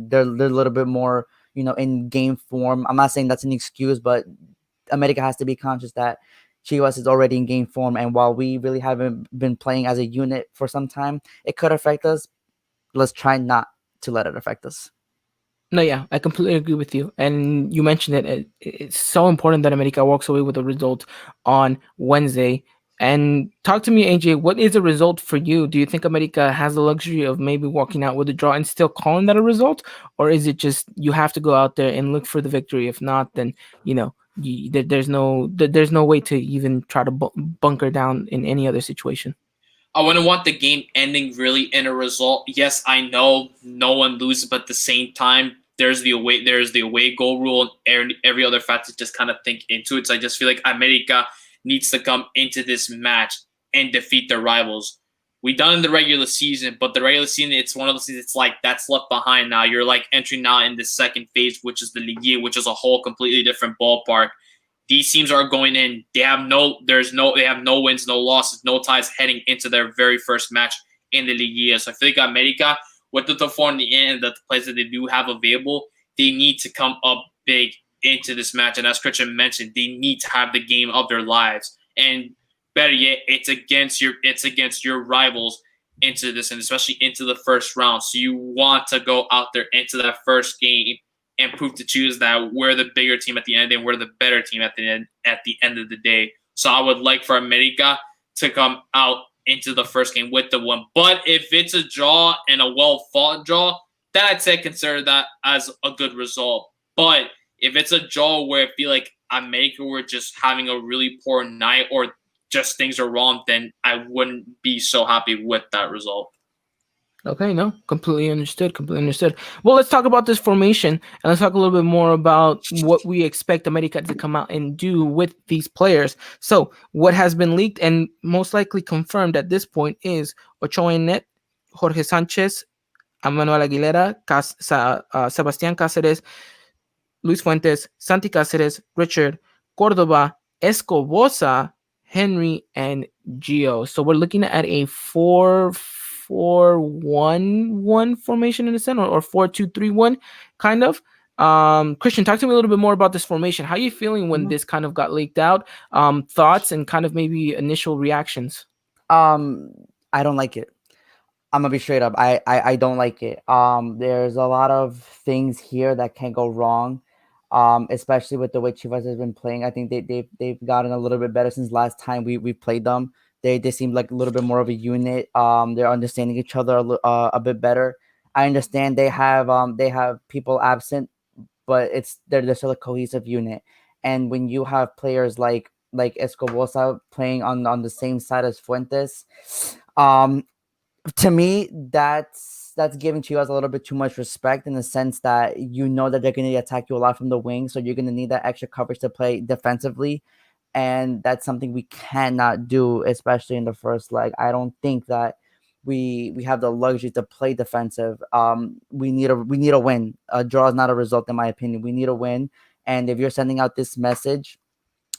They're a little bit more in game form. I'm not saying that's an excuse, but America has to be conscious that Chivas is already in game form, and while we really haven't been playing as a unit for some time, it could affect us. Let's try not to let it affect us.
No, yeah, I completely agree with you. And you mentioned it's so important that America walks away with a result on Wednesday. And talk to me, AJ, what is a result for you? Do you think America has the luxury of maybe walking out with a draw and still calling that a result? Or is it just you have to go out there and look for the victory? If not, then, there's no way to even try to bunker down in any other situation.
I wouldn't want the game ending really in a result. Yes, I know no one loses, but at the same time, there's the away goal rule, and every other factor just kind of think into it. So I just feel like America needs to come into this match and defeat their rivals. We done in the regular season, but the regular season, it's one of those things. It's like that's left behind now. You're like entering now in the second phase, which is the Liguilla, which is a whole completely different ballpark. These teams are going in. They have no wins, no losses, no ties heading into their very first match in the Liguilla. So I feel like America, with the form the end, the players that they do have available, they need to come up big into this match. And as Christian mentioned, they need to have the game of their lives. And better yet, it's against your rivals into this, and especially into the first round. So you want to go out there into that first game and prove to choose that we're the bigger team at the end and we're the better team at the end of the day. So I would like for America to come out into the first game with the win. But if it's a draw and a well-fought draw, then I'd say consider that as a good result. But If it's a draw where I feel like America were just having a really poor night or just things are wrong, then I wouldn't be so happy with that result.
Okay, no, completely understood. Completely understood. Well, let's talk about this formation and let's talk a little bit more about what we expect America to come out and do with these players. So, what has been leaked and most likely confirmed at this point is Ochoa in net, Jorge Sanchez, Manuel Aguilera, Sebastián Cáceres, Luis Fuentes, Santi Cáceres, Richard, Córdoba, Escobosa, Henry, and Gio. So we're looking at a 4-4-1-1 formation in a sense, or 4-2-3-1 kind of. Christian, talk to me a little bit more about this formation. How are you feeling when this kind of got leaked out? Thoughts and kind of maybe initial reactions.
I don't like it. I'm gonna be straight up. I don't like it. There's a lot of things here that can go wrong. Especially with the way Chivas has been playing. I think they've gotten a little bit better since last time we played them. They seem like a little bit more of a unit. They're understanding each other a bit better. I understand they have people absent, but they're still a cohesive unit. And when you have players like Escobosa playing on the same side as Fuentes, to me, that's giving Chivas a little bit too much respect in the sense that you know that they're going to attack you a lot from the wing, so you're going to need that extra coverage to play defensively, and that's something we cannot do, especially in the first leg. I don't think that we have the luxury to play defensive. We need a win. A draw is not a result, in my opinion. We need a win, and if you're sending out this message,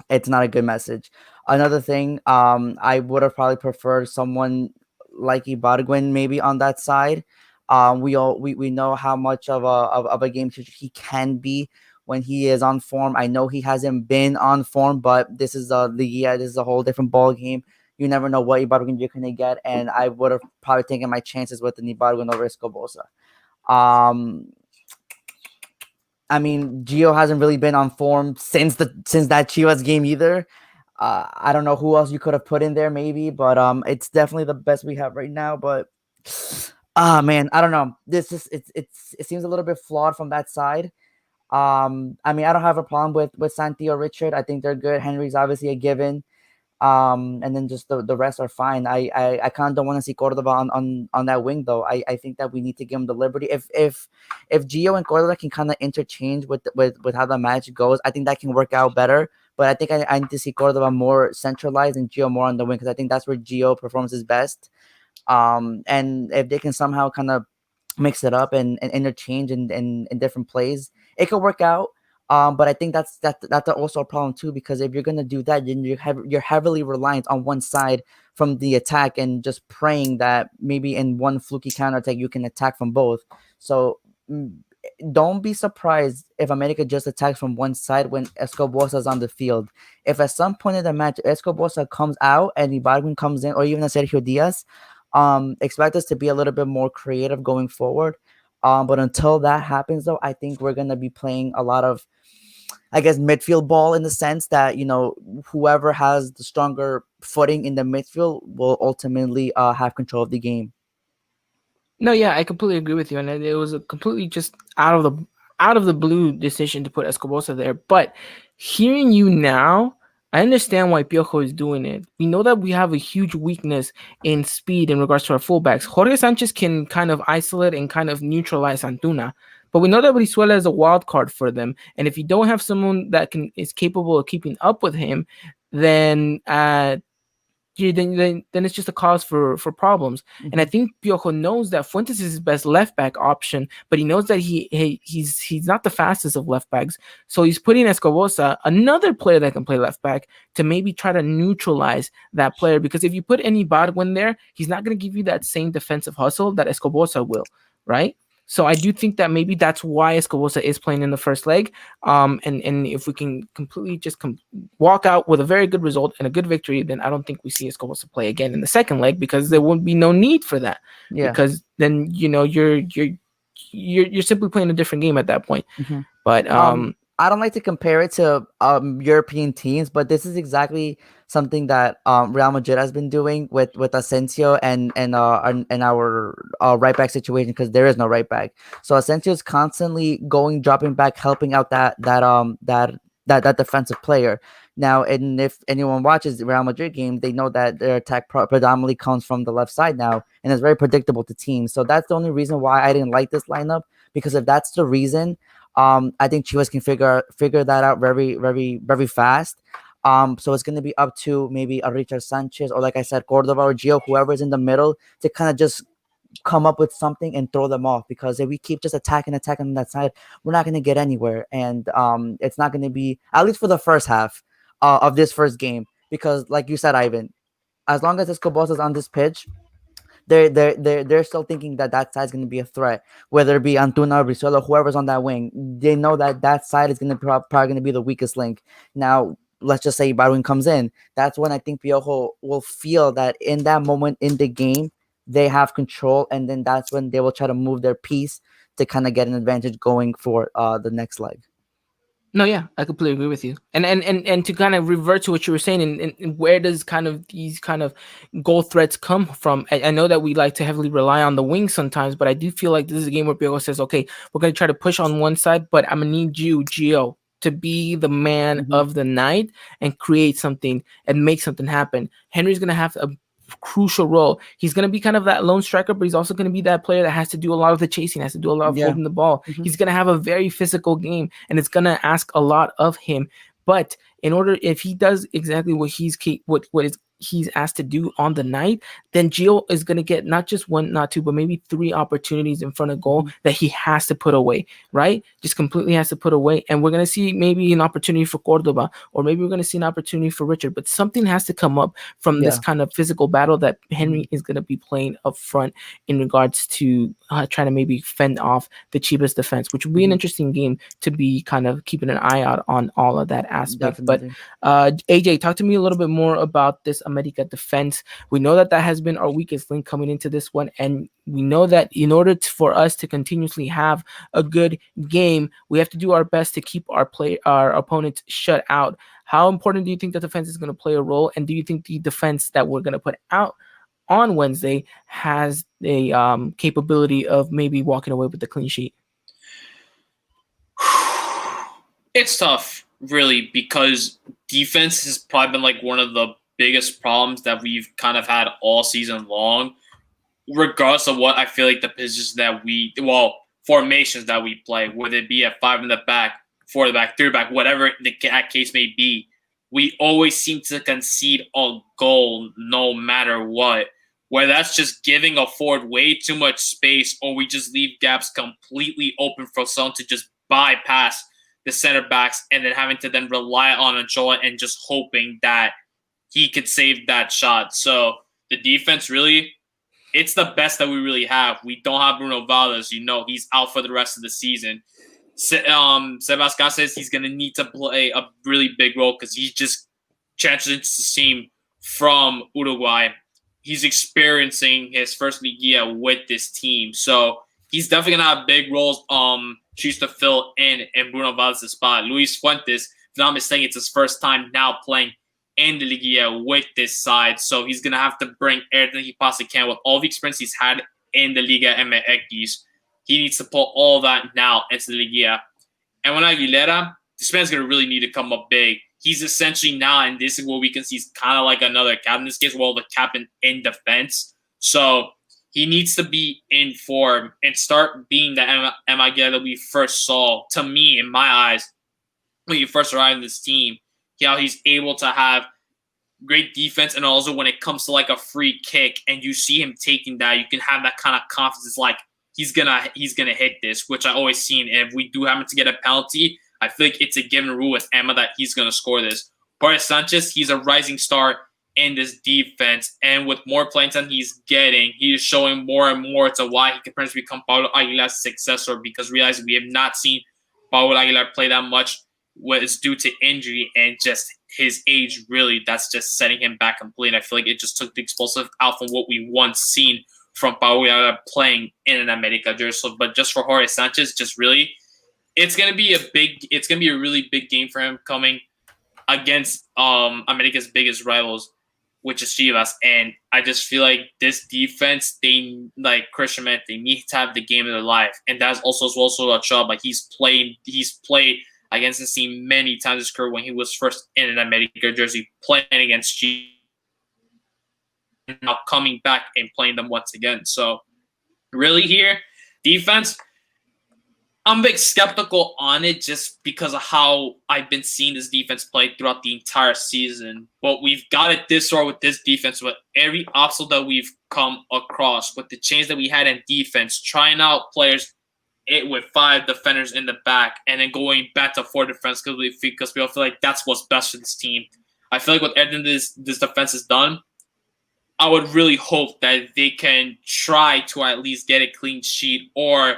it's not a good message. Another thing, I would have probably preferred someone like Ibargüen maybe on that side. We know how much of a game changer he can be when he is on form. I know he hasn't been on form, but this is a Liguilla. This is a whole different ball game. You never know what Ibargüen you're gonna get, and I would have probably taken my chances with the Ibargüen over Escobosa. I mean, Gio hasn't really been on form since that Chivas game either. I don't know who else you could have put in there, maybe, but it's definitely the best we have right now. But man, I don't know. This is it seems a little bit flawed from that side. I mean, I don't have a problem with Santi or Richard. I think they're good. Henry's obviously a given. And then just the rest are fine. I kind of don't want to see Cordova on that wing though. I think that we need to give him the liberty. If Gio and Cordova can kind of interchange with how the match goes, I think that can work out better. But I think I need to see Cordova more centralized and Gio more on the wing, because I think that's where Gio performs his best. And if they can somehow kind of mix it up and interchange in different plays, it could work out. But I think that's also a problem too, because if you're gonna do that, then you're heavily reliant on one side from the attack and just praying that maybe in one fluky counterattack you can attack from both. So don't be surprised if America just attacks from one side when Escobosa is on the field. If at some point in the match Escobosa comes out and Ibargüen comes in, or even a Sergio Diaz, expect us to be a little bit more creative going forward. But until that happens, though, I think we're gonna be playing a lot of, I guess, midfield ball, in the sense that, you know, whoever has the stronger footing in the midfield will ultimately have control of the game.
No, yeah, I completely agree with you, and it was a completely just out of the blue decision to put Escobosa there. But hearing you now, I understand why Piojo is doing it. We know that we have a huge weakness in speed in regards to our fullbacks. Jorge Sanchez can kind of isolate and kind of neutralize Antuna, but we know that Brizuela is a wild card for them. And if you don't have someone that is capable of keeping up with him, then then it's just a cause for problems. Mm-hmm. And I think Piojo knows that Fuentes is his best left back option, but he knows that he's not the fastest of left backs. So he's putting Escobosa, another player that can play left back, to maybe try to neutralize that player. Because if you put any Ibargüen there, he's not going to give you that same defensive hustle that Escobosa will, right? So I do think that maybe that's why Escobosa is playing in the first leg. And if we can completely just walk out with a very good result and a good victory, then I don't think we see Escobosa play again in the second leg, because there would be no need for that. Yeah. Because then, you know, you're simply playing a different game at that point. Mm-hmm. But
I don't like to compare it to European teams, but this is exactly something that Real Madrid has been doing with Asensio and our right back situation, because there is no right back. So Asensio is constantly dropping back, helping out that defensive player. Now, and if anyone watches the Real Madrid game, they know that their attack predominantly comes from the left side now, and it's very predictable to teams. So that's the only reason why I didn't like this lineup, because if that's the reason, I think Chivas can figure that out very, very, very fast. So it's going to be up to maybe a Richard Sanchez, or like I said, Cordova or Gio, whoever's in the middle, to kind of just come up with something and throw them off. Because if we keep just attacking on that side, we're not going to get anywhere, and it's not going to be, at least for the first half of this first game. Because like you said, Ivan, as long as Escobar is on this pitch, they're still thinking that that side is going to be a threat, whether it be Antuna or Brizuela, whoever's on that wing. They know that that side is going to probably going to be the weakest link. Now, let's just say Darwin comes in. That's when I think Piojo will feel that in that moment in the game they have control, and then that's when they will try to move their piece to kind of get an advantage going for the next leg.
No, yeah, I completely agree with you. And to kind of revert to what you were saying, and where does kind of these kind of goal threats come from? I know that we like to heavily rely on the wings sometimes, but I do feel like this is a game where Piojo says, okay, we're going to try to push on one side, but I'm going to need you, Gio, to be the man of the night and create something and make something happen. Henry's going to have a crucial role. He's going to be kind of that lone striker, but he's also going to be that player that has to do a lot of the chasing, has to do a lot of holding the ball. He's going to have a very physical game, and it's going to ask a lot of him. But in order, if he does exactly what he's asked to do on the night, then Gio is going to get not just one, not two, but maybe 3 opportunities in front of goal that he has to put away, right? Just completely has to put away. And we're going to see maybe an opportunity for Cordova, or maybe we're going to see an opportunity for Richard, but something has to come up from this kind of physical battle that Henry is going to be playing up front in regards to trying to maybe fend off the Chivas defense, which would be an interesting game to be kind of keeping an eye out on all of that aspect.
Definitely.
But AJ, talk to me a little bit more about this America defense. We know that has been our weakest link coming into this one, and we know that in order for us to continuously have a good game, we have to do our best to keep our opponents shut out. How important do you think the defense is going to play a role, and do you think the defense that we're going to put out on Wednesday has a capability of maybe walking away with the clean sheet?
It's tough, really, because defense has probably been like one of the biggest problems that we've kind of had all season long, regardless of what I feel like the positions that formations that we play, whether it be a 5 in the back, 4 in the back, 3 in the back, whatever the case may be, we always seem to concede a goal no matter what. Whether that's just giving a forward way too much space, or we just leave gaps completely open for someone to just bypass the center backs, and then having to then rely on Ochoa and just hoping that he could save that shot. So the defense, really, it's the best that we really have. We don't have Bruno Valdes. He's out for the rest of the season. Sebastian says he's going to need to play a really big role because he's just transferred into the team from Uruguay. He's experiencing his first Liguilla with this team. So he's definitely going to have big roles choose to fill in Bruno Valdes' spot. Luis Fuentes, if I'm not mistaken, it's his first time now playing in the Liguilla with this side. So he's going to have to bring everything he possibly can with all the experience he's had in the Liga MX. He needs to pull all that now into the Liguilla. And when Aguilera, this man's going to really need to come up big. He's essentially now, and this is what we can see, he's kind of like another captain. In this case, the captain in defense. So he needs to be in form and start being the Aguilera that we first saw, to me, in my eyes, when he first arrived in this team. How he's able to have great defense, and also when it comes to like a free kick and you see him taking that, you can have that kind of confidence. It's like he's gonna hit this, which I always seen. And if we do happen to get a penalty, I feel like it's a given rule with Emma that he's gonna score this. Jorge Sanchez, he's a rising star in this defense, and with more playing time he's getting, he is showing more and more to why he can potentially become Paulo Aguilar's successor, because realizing we have not seen Paulo Aguilar play that much. What is due to injury and just his age, really, that's just setting him back completely. I feel like it just took the explosive out from what we once seen from Paulo playing in an America jersey. But just for Jorge Sanchez, just really, it's gonna be a really big game for him coming against America's biggest rivals, which is Chivas. And I just feel like this defense, they like Christian meant they need to have the game of their life. And that's also a job. Like he's played against this team many times in his career when he was first in an America jersey, playing against Chivas, now coming back and playing them once again. So really here, defense, I'm a bit skeptical on it just because of how I've been seeing this defense play throughout the entire season. But we've got it this far with this defense, with every obstacle that we've come across, with the change that we had in defense, trying out players with 5 defenders in the back, and then going back to 4 defense because we all feel like that's what's best for this team. I feel like with everything this defense has done, I would really hope that they can try to at least get a clean sheet or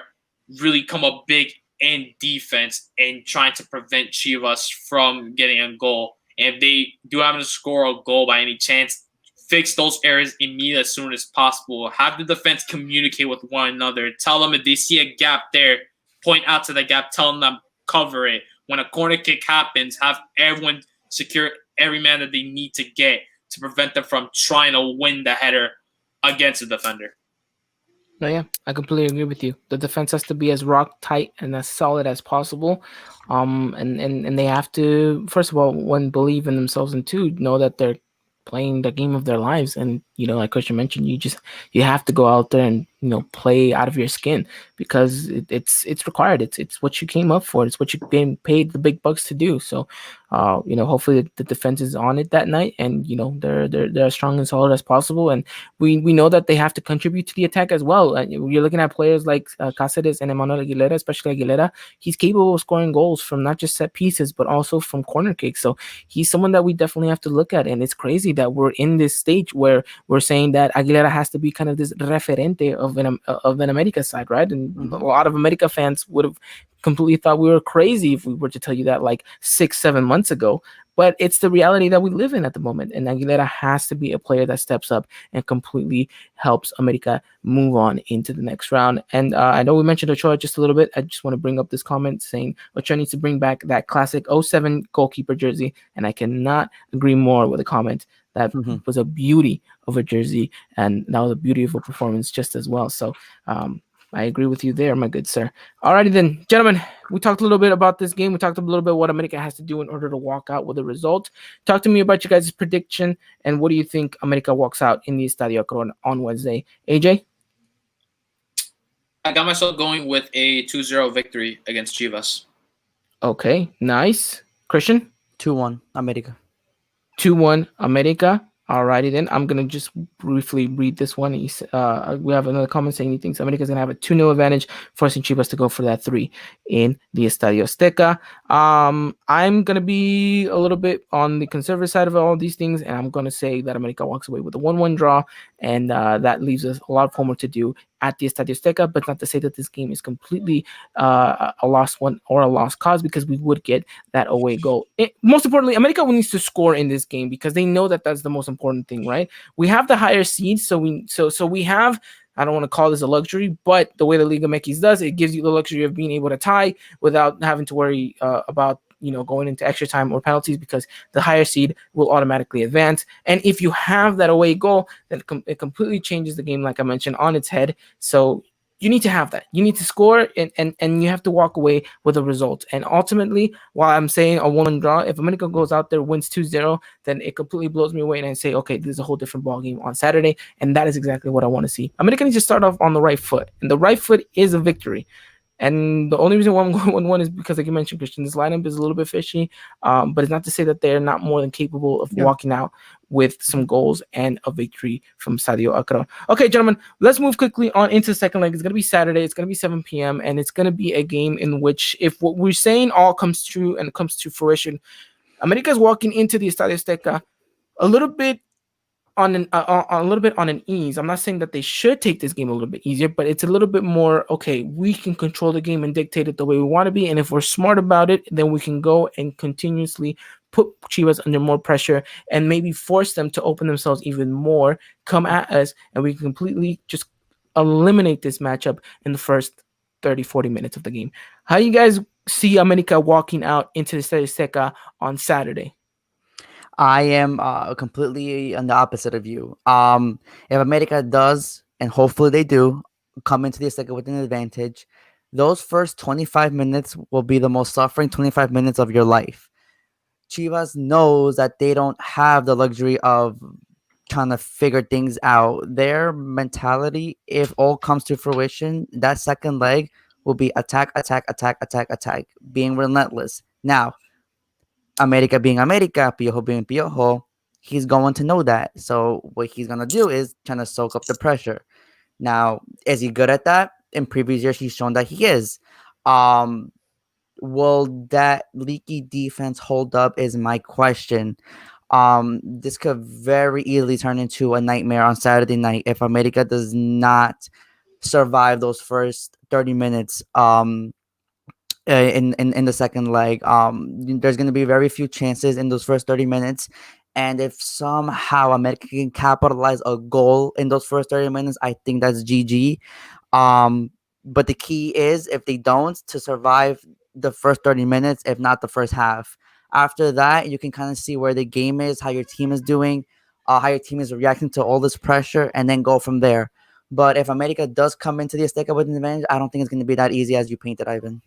really come up big in defense and trying to prevent Chivas from getting a goal. And if they do happen to score a goal by any chance, fix those errors immediately as soon as possible. Have the defense communicate with one another. Tell them if they see a gap there, point out to the gap, tell them cover it. When a corner kick happens, have everyone secure every man that they need to get to prevent them from trying to win the header against the defender.
No, yeah, I completely agree with you. The defense has to be as rock tight and as solid as possible. And they have to, first of all, one, believe in themselves, and 2, know that they're playing the game of their lives. And like Christian mentioned, you have to go out there and play out of your skin, because it's required. It's what you came up for. It's what you've been paid the big bucks to do. So hopefully the defense is on it that night, and they're as strong and solid as possible. And we know that they have to contribute to the attack as well. And you're looking at players like Cáceres and Emmanuel Aguilera, especially Aguilera. He's capable of scoring goals from not just set pieces but also from corner kicks. So he's someone that we definitely have to look at. And it's crazy that we're in this stage where we're saying that Aguilera has to be kind of this referente of an America side, right? And a lot of America fans would have completely thought we were crazy if we were to tell you that like 6-7 months ago. But it's the reality that we live in at the moment. And Aguilera has to be a player that steps up and completely helps America move on into the next round. And I know we mentioned Ochoa just a little bit. I just want to bring up this comment saying Ochoa needs to bring back that classic 07 goalkeeper jersey. And I cannot agree more with the comment. That was a beauty of a jersey, and that was a beauty of a performance just as well. So I agree with you there, my good sir. Alrighty then, gentlemen, we talked a little bit about this game. We talked a little bit what America has to do in order to walk out with a result. Talk to me about you guys' prediction, and what do you think America walks out in the Estadio Akron on Wednesday? AJ?
I got myself going with a 2-0 victory against Chivas.
Okay, nice. Christian?
2-1 America.
2-1 America. Alrighty then. I'm gonna just briefly read this one. We have another comment saying he thinks America's gonna have a 2-0 advantage, forcing Chivas to go for that 3 in the Estadio Azteca. I'm gonna be a little bit on the conservative side of all these things, and I'm gonna say that America walks away with a 1-1 draw, and that leaves us a lot of homework to do at the Estadio Azteca, but not to say that this game is completely a lost one or a lost cause, because we would get that away goal. Most importantly, America needs to score in this game, because they know that that's the most important thing, right? We have the higher seed, so we have, I don't want to call this a luxury, but the way the Liga MX does, it gives you the luxury of being able to tie without having to worry about going into extra time or penalties, because the higher seed will automatically advance. And if you have that away goal, then it completely changes the game, like I mentioned, on its head. So you need to have that. You need to score, and you have to walk away with a result. And ultimately, while I'm saying a 1-1 draw, if America goes out there, wins 2-0, then it completely blows me away, and I say, okay, this is a whole different ball game on Saturday, and that is exactly what I want to see. America needs to start off on the right foot, and the right foot is a victory. And the only reason why I'm going 1-1 is because, like you mentioned, Christian, this lineup is a little bit fishy, but it's not to say that they're not more than capable of walking out with some goals and a victory from Estadio Akron. Okay, gentlemen, let's move quickly on into the second leg. It's going to be Saturday. It's going to be 7 p.m., and it's going to be a game in which, if what we're saying all comes true and comes to fruition, America's walking into the Estadio Azteca a little bit on an ease. I'm not saying that they should take this game a little bit easier, but it's a little bit more, okay, we can control the game and dictate it the way we want to be. And if we're smart about it, then we can go and continuously put Chivas under more pressure and maybe force them to open themselves even more, come at us, and we can completely just eliminate this matchup in the first 30-40 minutes of the game. How you guys see America walking out into the Estadio Seca on Saturday?
I am completely on the opposite of you. If America does, and hopefully they do, come into the Azteca with an advantage, those first 25 minutes will be the most suffering 25 minutes of your life. Chivas knows that they don't have the luxury of trying to figure things out. Their mentality, if all comes to fruition, that second leg will be attack, attack, attack, attack, attack, being relentless. Now, America being America, Piojo being Piojo, he's going to know that. So what he's gonna do is trying to soak up the pressure. Now, is he good at that? In previous years, he's shown that he is. Um, will that leaky defense hold up? Is my question. This could very easily turn into a nightmare on Saturday night if America does not survive those first 30 minutes. In the second leg. There's going to be very few chances in those first 30 minutes. And if somehow America can capitalize a goal in those first 30 minutes, I think that's GG. But the key is if they don't, to survive the first 30 minutes, if not the first half. After that, you can kind of see where the game is, how your team is doing, how your team is reacting to all this pressure, and then go from there. But if America does come into the Azteca with an advantage, I don't think it's going to be that easy as you painted, Ivan.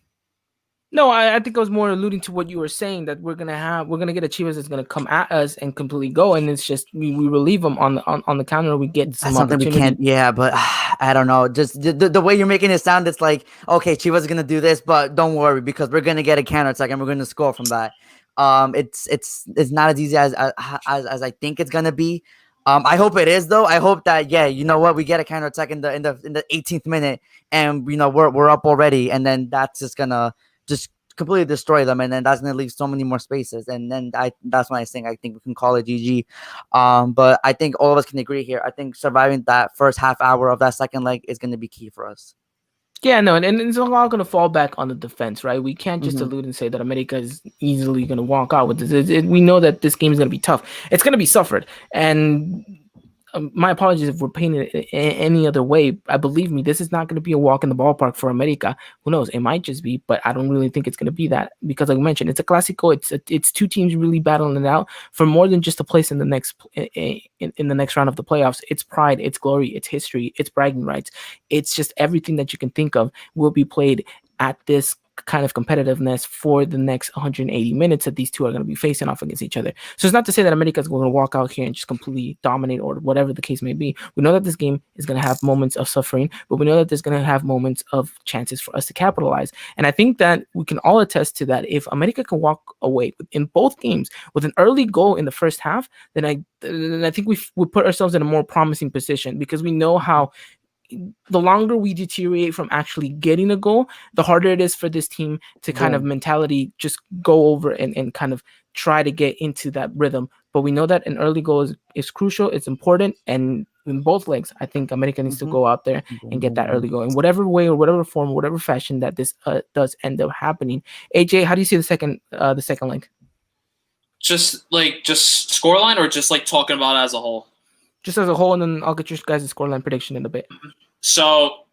No, I think I was more alluding to what you were saying, that we're gonna get a Chivas that's gonna come at us and completely go, and it's just we relieve them on the counter. We get some
That's something we
opportunity.
can't. Yeah, but I don't know. Just the way you're making it sound, it's like okay, Chivas is gonna do this, but don't worry because we're gonna get a counter attack and we're gonna score from that. It's not as easy as I think it's gonna be. I hope it is though. I hope that you know what, we get a counter attack in the 18th minute, and we're up already, and then that's just gonna just completely destroy them, and then that's gonna leave so many more spaces, and then that's why I think we can call it GG. But I think all of us can agree here. I think surviving that first half hour of that second leg is gonna be key for us.
Yeah, no, and it's all going to fall back on the defense, right? We can't just
Mhm.
allude and say that America is easily going to walk out with this. We know that this game is going to be tough. It's going to be suffered, and my apologies if we're painting it any other way. I believe me, this is not going to be a walk in the ballpark for America. Who knows? It might just be, but I don't really think it's going to be that because, like I mentioned, it's a Clásico. It's two teams really battling it out for more than just a place in the next in the next round of the playoffs. It's pride, it's glory, it's history, it's bragging rights. It's just everything that you can think of will be played at this kind of competitiveness for the next 180 minutes that these two are going to be facing off against each other. So it's not to say that America is going to walk out here and just completely dominate or whatever the case may be. We know that this game is going to have moments of suffering, but we know that there's going to have moments of chances for us to capitalize. And I think that we can all attest to that. If America can walk away in both games with an early goal in the first half, then I think we put ourselves in a more promising position because we know how the longer we deteriorate from actually getting a goal, the harder it is for this team to kind of mentality just go over and kind of try to get into that rhythm. But we know that an early goal is crucial, it's important, and in both legs, I think America needs to go out there and get that early goal in whatever way or whatever form, or whatever fashion that this does end up happening. AJ, how do you see the second leg?
Just scoreline, or just like talking about it as a whole?
Just as a whole, and then I'll get your guys' scoreline prediction in a bit.
So,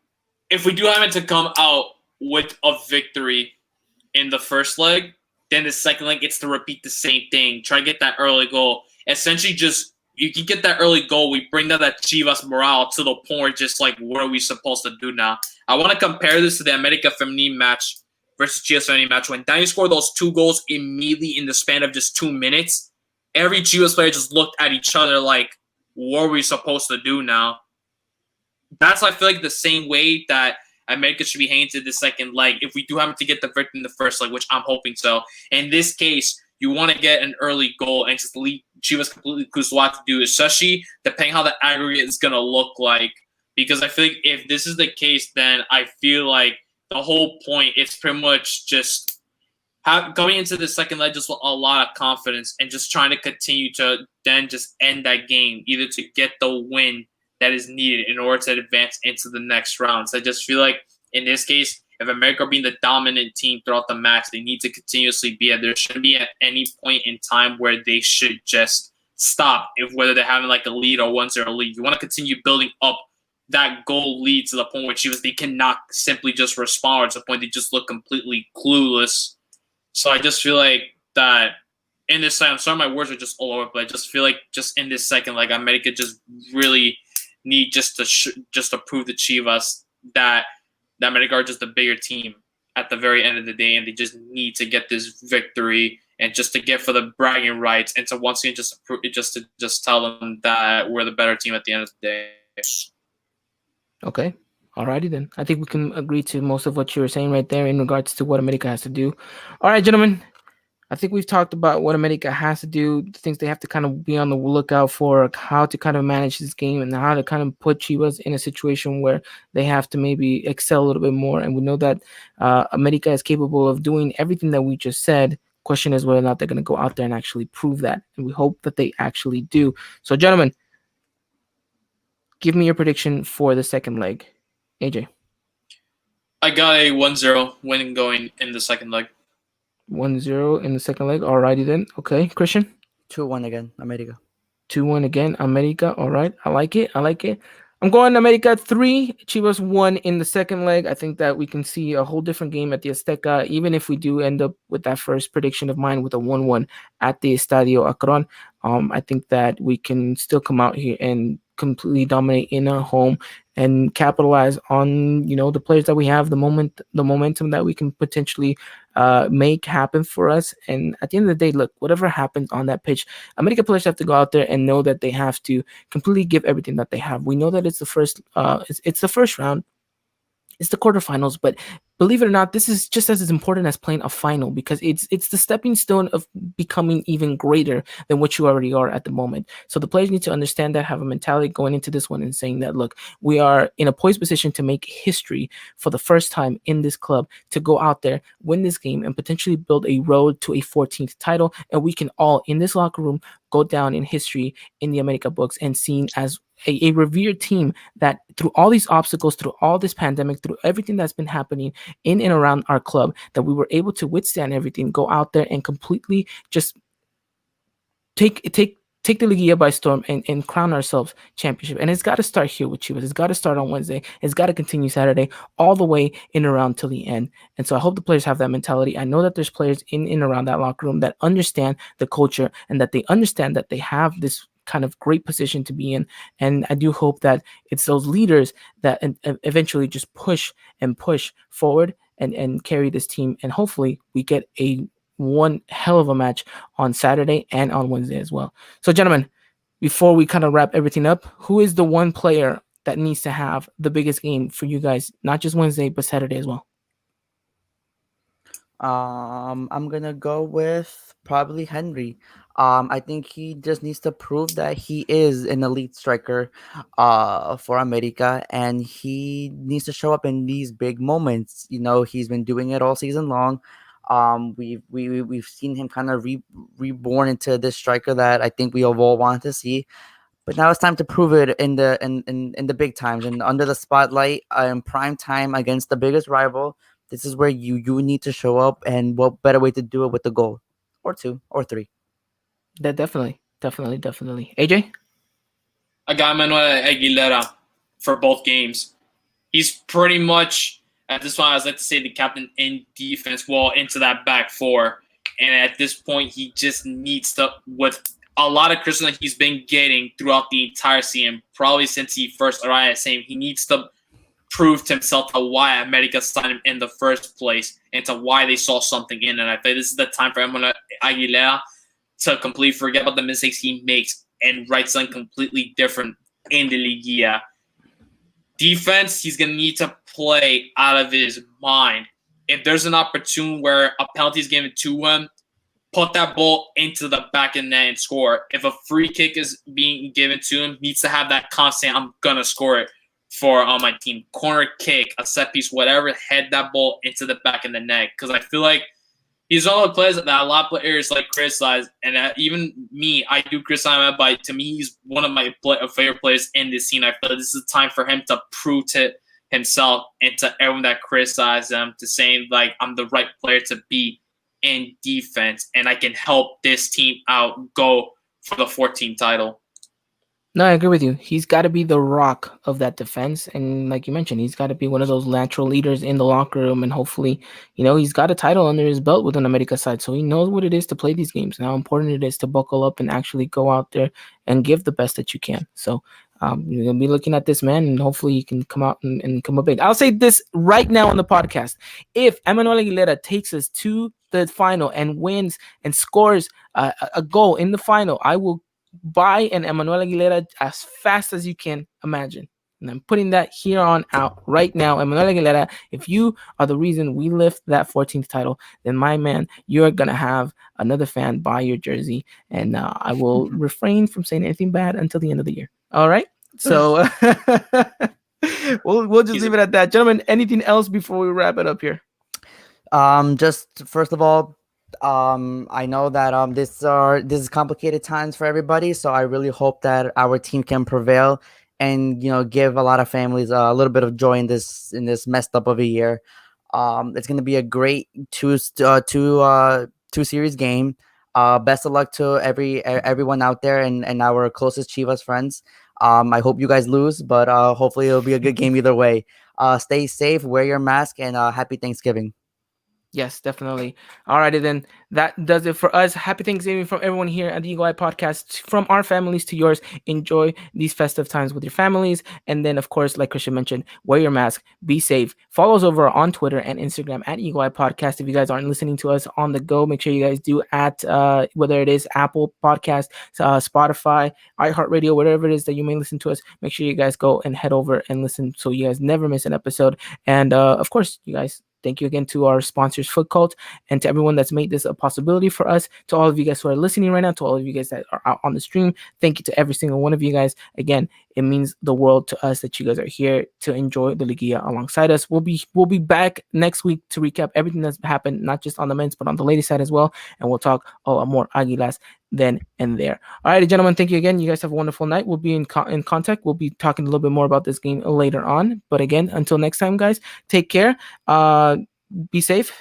if we do happen to come out with a victory in the first leg, then the second leg gets to repeat the same thing. Try to get that early goal. Essentially, just you can get that early goal. We bring down that Chivas morale to the point where just like, what are we supposed to do now? I want to compare this to the America Femenil match versus Chivas Femenil match. When Danny scored those 2 goals immediately in the span of just 2 minutes, every Chivas player just looked at each other like, what are we supposed to do now? That's, I feel like, the same way that America should be heading to the second leg if we do happen to get the victory in the first leg, which I'm hoping so. In this case, you want to get an early goal and just leave Chivas completely close to what to do, especially depending how the aggregate is going to look like. Because I feel like if this is the case, then I feel like the whole point is pretty much just going into the second leg just with a lot of confidence and just trying to continue to then just end that game, either to get the win that is needed in order to advance into the next round. So I just feel like in this case, if America being the dominant team throughout the match, they need to continuously be at. There shouldn't be at any point in time where they should just stop, if whether they're having like a lead or 1-0 lead. You want to continue building up that goal lead to the point where Chivas, they cannot simply just respond, or to the point they just look completely clueless. So I just feel like that in this second, I'm sorry my words are just all over, but I just feel like just in this second, like America just really need just to prove to Chivas that America are just a bigger team at the very end of the day, and they just need to get this victory and just to get for the bragging rights, and to once again just tell them that we're the better team at the end of the day.
Okay. Alrighty then. I think we can agree to most of what you were saying right there in regards to what America has to do. All right, gentlemen. I think we've talked about what America has to do, the things they have to kind of be on the lookout for, how to kind of manage this game, and how to kind of put Chivas in a situation where they have to maybe excel a little bit more. And we know that America is capable of doing everything that we just said. Question is whether or not they're going to go out there and actually prove that. And we hope that they actually do. So, gentlemen, give me your prediction for the second leg. AJ.
I got a 1-0 win going in the second leg.
1-0 in the second leg. Alrighty then. Okay, Christian.
2-1 again, America.
2-1 again, America. All right, I like it. I'm going America 3, Chivas 1 in the second leg. I think that we can see a whole different game at the Azteca, even if we do end up with that first prediction of mine with a 1-1 at the Estadio Akron. I think that we can still come out here and completely dominate in our home and capitalize on the players that we have, the momentum that we can potentially make happen for us. And at the end of the day, look, whatever happens on that pitch, America players have to go out there and know that they have to completely give everything that they have. We know that it's the first round. It's the quarterfinals, but believe it or not, this is just as important as playing a final, because it's the stepping stone of becoming even greater than what you already are at the moment. So the players need to understand that, have a mentality going into this one and saying that, look, we are in a poised position to make history for the first time in this club, to go out there, win this game, and potentially build a road to a 14th title. And we can all, in this locker room, go down in history in the America books and seen as a revered team that, through all these obstacles, through all this pandemic, through everything that's been happening in and around our club, that we were able to withstand everything, go out there and completely just take the Liguilla by storm and crown ourselves championship. And it's got to start here with Chivas. It's got to start on Wednesday. It's got to continue Saturday, all the way in and around till the end. And so I hope the players have that mentality. I know that there's players in and around that locker room that understand the culture, and that they understand that they have this kind of great position to be in. And I do hope that it's those leaders that eventually just push forward and carry this team. And hopefully we get one hell of a match on Saturday and on Wednesday as well. So, gentlemen, before we kind of wrap everything up, who is the one player that needs to have the biggest game for you guys, not just Wednesday, but Saturday as well?
I'm gonna go with probably Henry. I think he just needs to prove that he is an elite striker for America, and he needs to show up in these big moments. He's been doing it all season long. We've seen him kind of reborn into this striker that I think we all wanted to see. But now it's time to prove it in the big times and under the spotlight, in prime time against the biggest rival. This is where you need to show up, and what better way to do it with the goal, or 2 or 3.
That definitely. AJ?
I got Manuel Aguilera for both games. He's pretty much, at this point, I like to say, the captain in defense, into that back four. And at this point, he just needs to, with a lot of criticism that he's been getting throughout the entire season, probably since he first arrived at Same, he needs to prove to himself to why America signed him in the first place, and to why they saw something in. And I think this is the time for Manuel Aguilera to completely forget about the mistakes he makes and write something completely different in the Liguilla. Defense, he's going to need to play out of his mind. If there's an opportunity where a penalty is given to him, put that ball into the back of the net and score. If a free kick is being given to him, needs to have that constant, I'm going to score it for my team. Corner kick, a set piece, whatever, head that ball into the back of the net. Because I feel like he's one of the players that a lot of players criticize, and even me, I do criticize him, but to me, he's one of my favorite players in this scene. I feel like this is time for him to prove to himself and to everyone that criticizes him, to saying, I'm the right player to be in defense, and I can help this team out go for the 14th title.
No, I agree with you. He's got to be the rock of that defense, and like you mentioned, he's got to be one of those natural leaders in the locker room. And hopefully, he's got a title under his belt with an America side, so he knows what it is to play these games and how important it is to buckle up and actually go out there and give the best that you can. So you're gonna be looking at this man, and hopefully he can come out and come up big. I'll say this right now on the podcast: if Emmanuel Aguilera takes us to the final and wins and scores a goal in the final, I will buy an Emmanuel Aguilera as fast as you can imagine. And I'm putting that here on out right now. Emmanuel Aguilera, if you are the reason we lift that 14th title, then my man, you're going to have another fan buy your jersey. And I will refrain from saying anything bad until the end of the year. All right? So we'll just leave it at that. Gentlemen, anything else before we wrap it up here?
Just first of all, I know that this is complicated times for everybody, so I really hope that our team can prevail and give a lot of families a little bit of joy in this messed up of a year. It's going to be a great two series game. Best of luck to everyone out there and our closest Chivas friends. I hope you guys lose, but hopefully it'll be a good game either way. Stay safe, wear your mask, and happy Thanksgiving.
Yes, definitely. All righty, then. That does it for us. Happy Thanksgiving from everyone here at the Eagle Eye Podcast. From our families to yours, enjoy these festive times with your families. And then, of course, like Christian mentioned, wear your mask, be safe. Follow us over on Twitter and Instagram at Eagle Eye Podcast. If you guys aren't listening to us on the go, make sure you guys do at whether it is Apple Podcast, Spotify, iHeartRadio, whatever it is that you may listen to us. Make sure you guys go and head over and listen so you guys never miss an episode. And, of course, you guys, thank you again to our sponsors, Foot Cult, and to everyone that's made this a possibility for us. To all of you guys who are listening right now, to all of you guys that are out on the stream, thank you to every single one of you guys. Again, it means the world to us that you guys are here to enjoy the Liguilla alongside us. We'll be back next week to recap everything that's happened, not just on the men's, but on the ladies' side as well. And we'll talk more Aguilas then and there. All right, gentlemen, thank you again. You guys have a wonderful night. We'll be in contact. We'll be talking a little bit more about this game later on. But again, until next time, guys, take care. Be safe.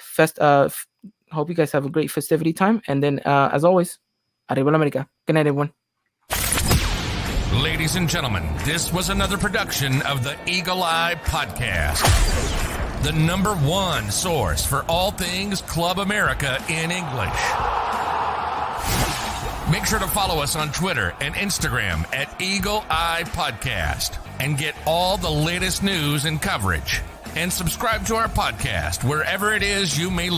Hope you guys have a great festivity time. And then, as always, Arriba la America. Good night, everyone.
Ladies and gentlemen, this was another production of the Eagle Eye Podcast, the #1 source for all things Club America in English. Make sure to follow us on Twitter and Instagram at Eagle Eye Podcast and get all the latest news and coverage. And subscribe to our podcast wherever it is you may listen.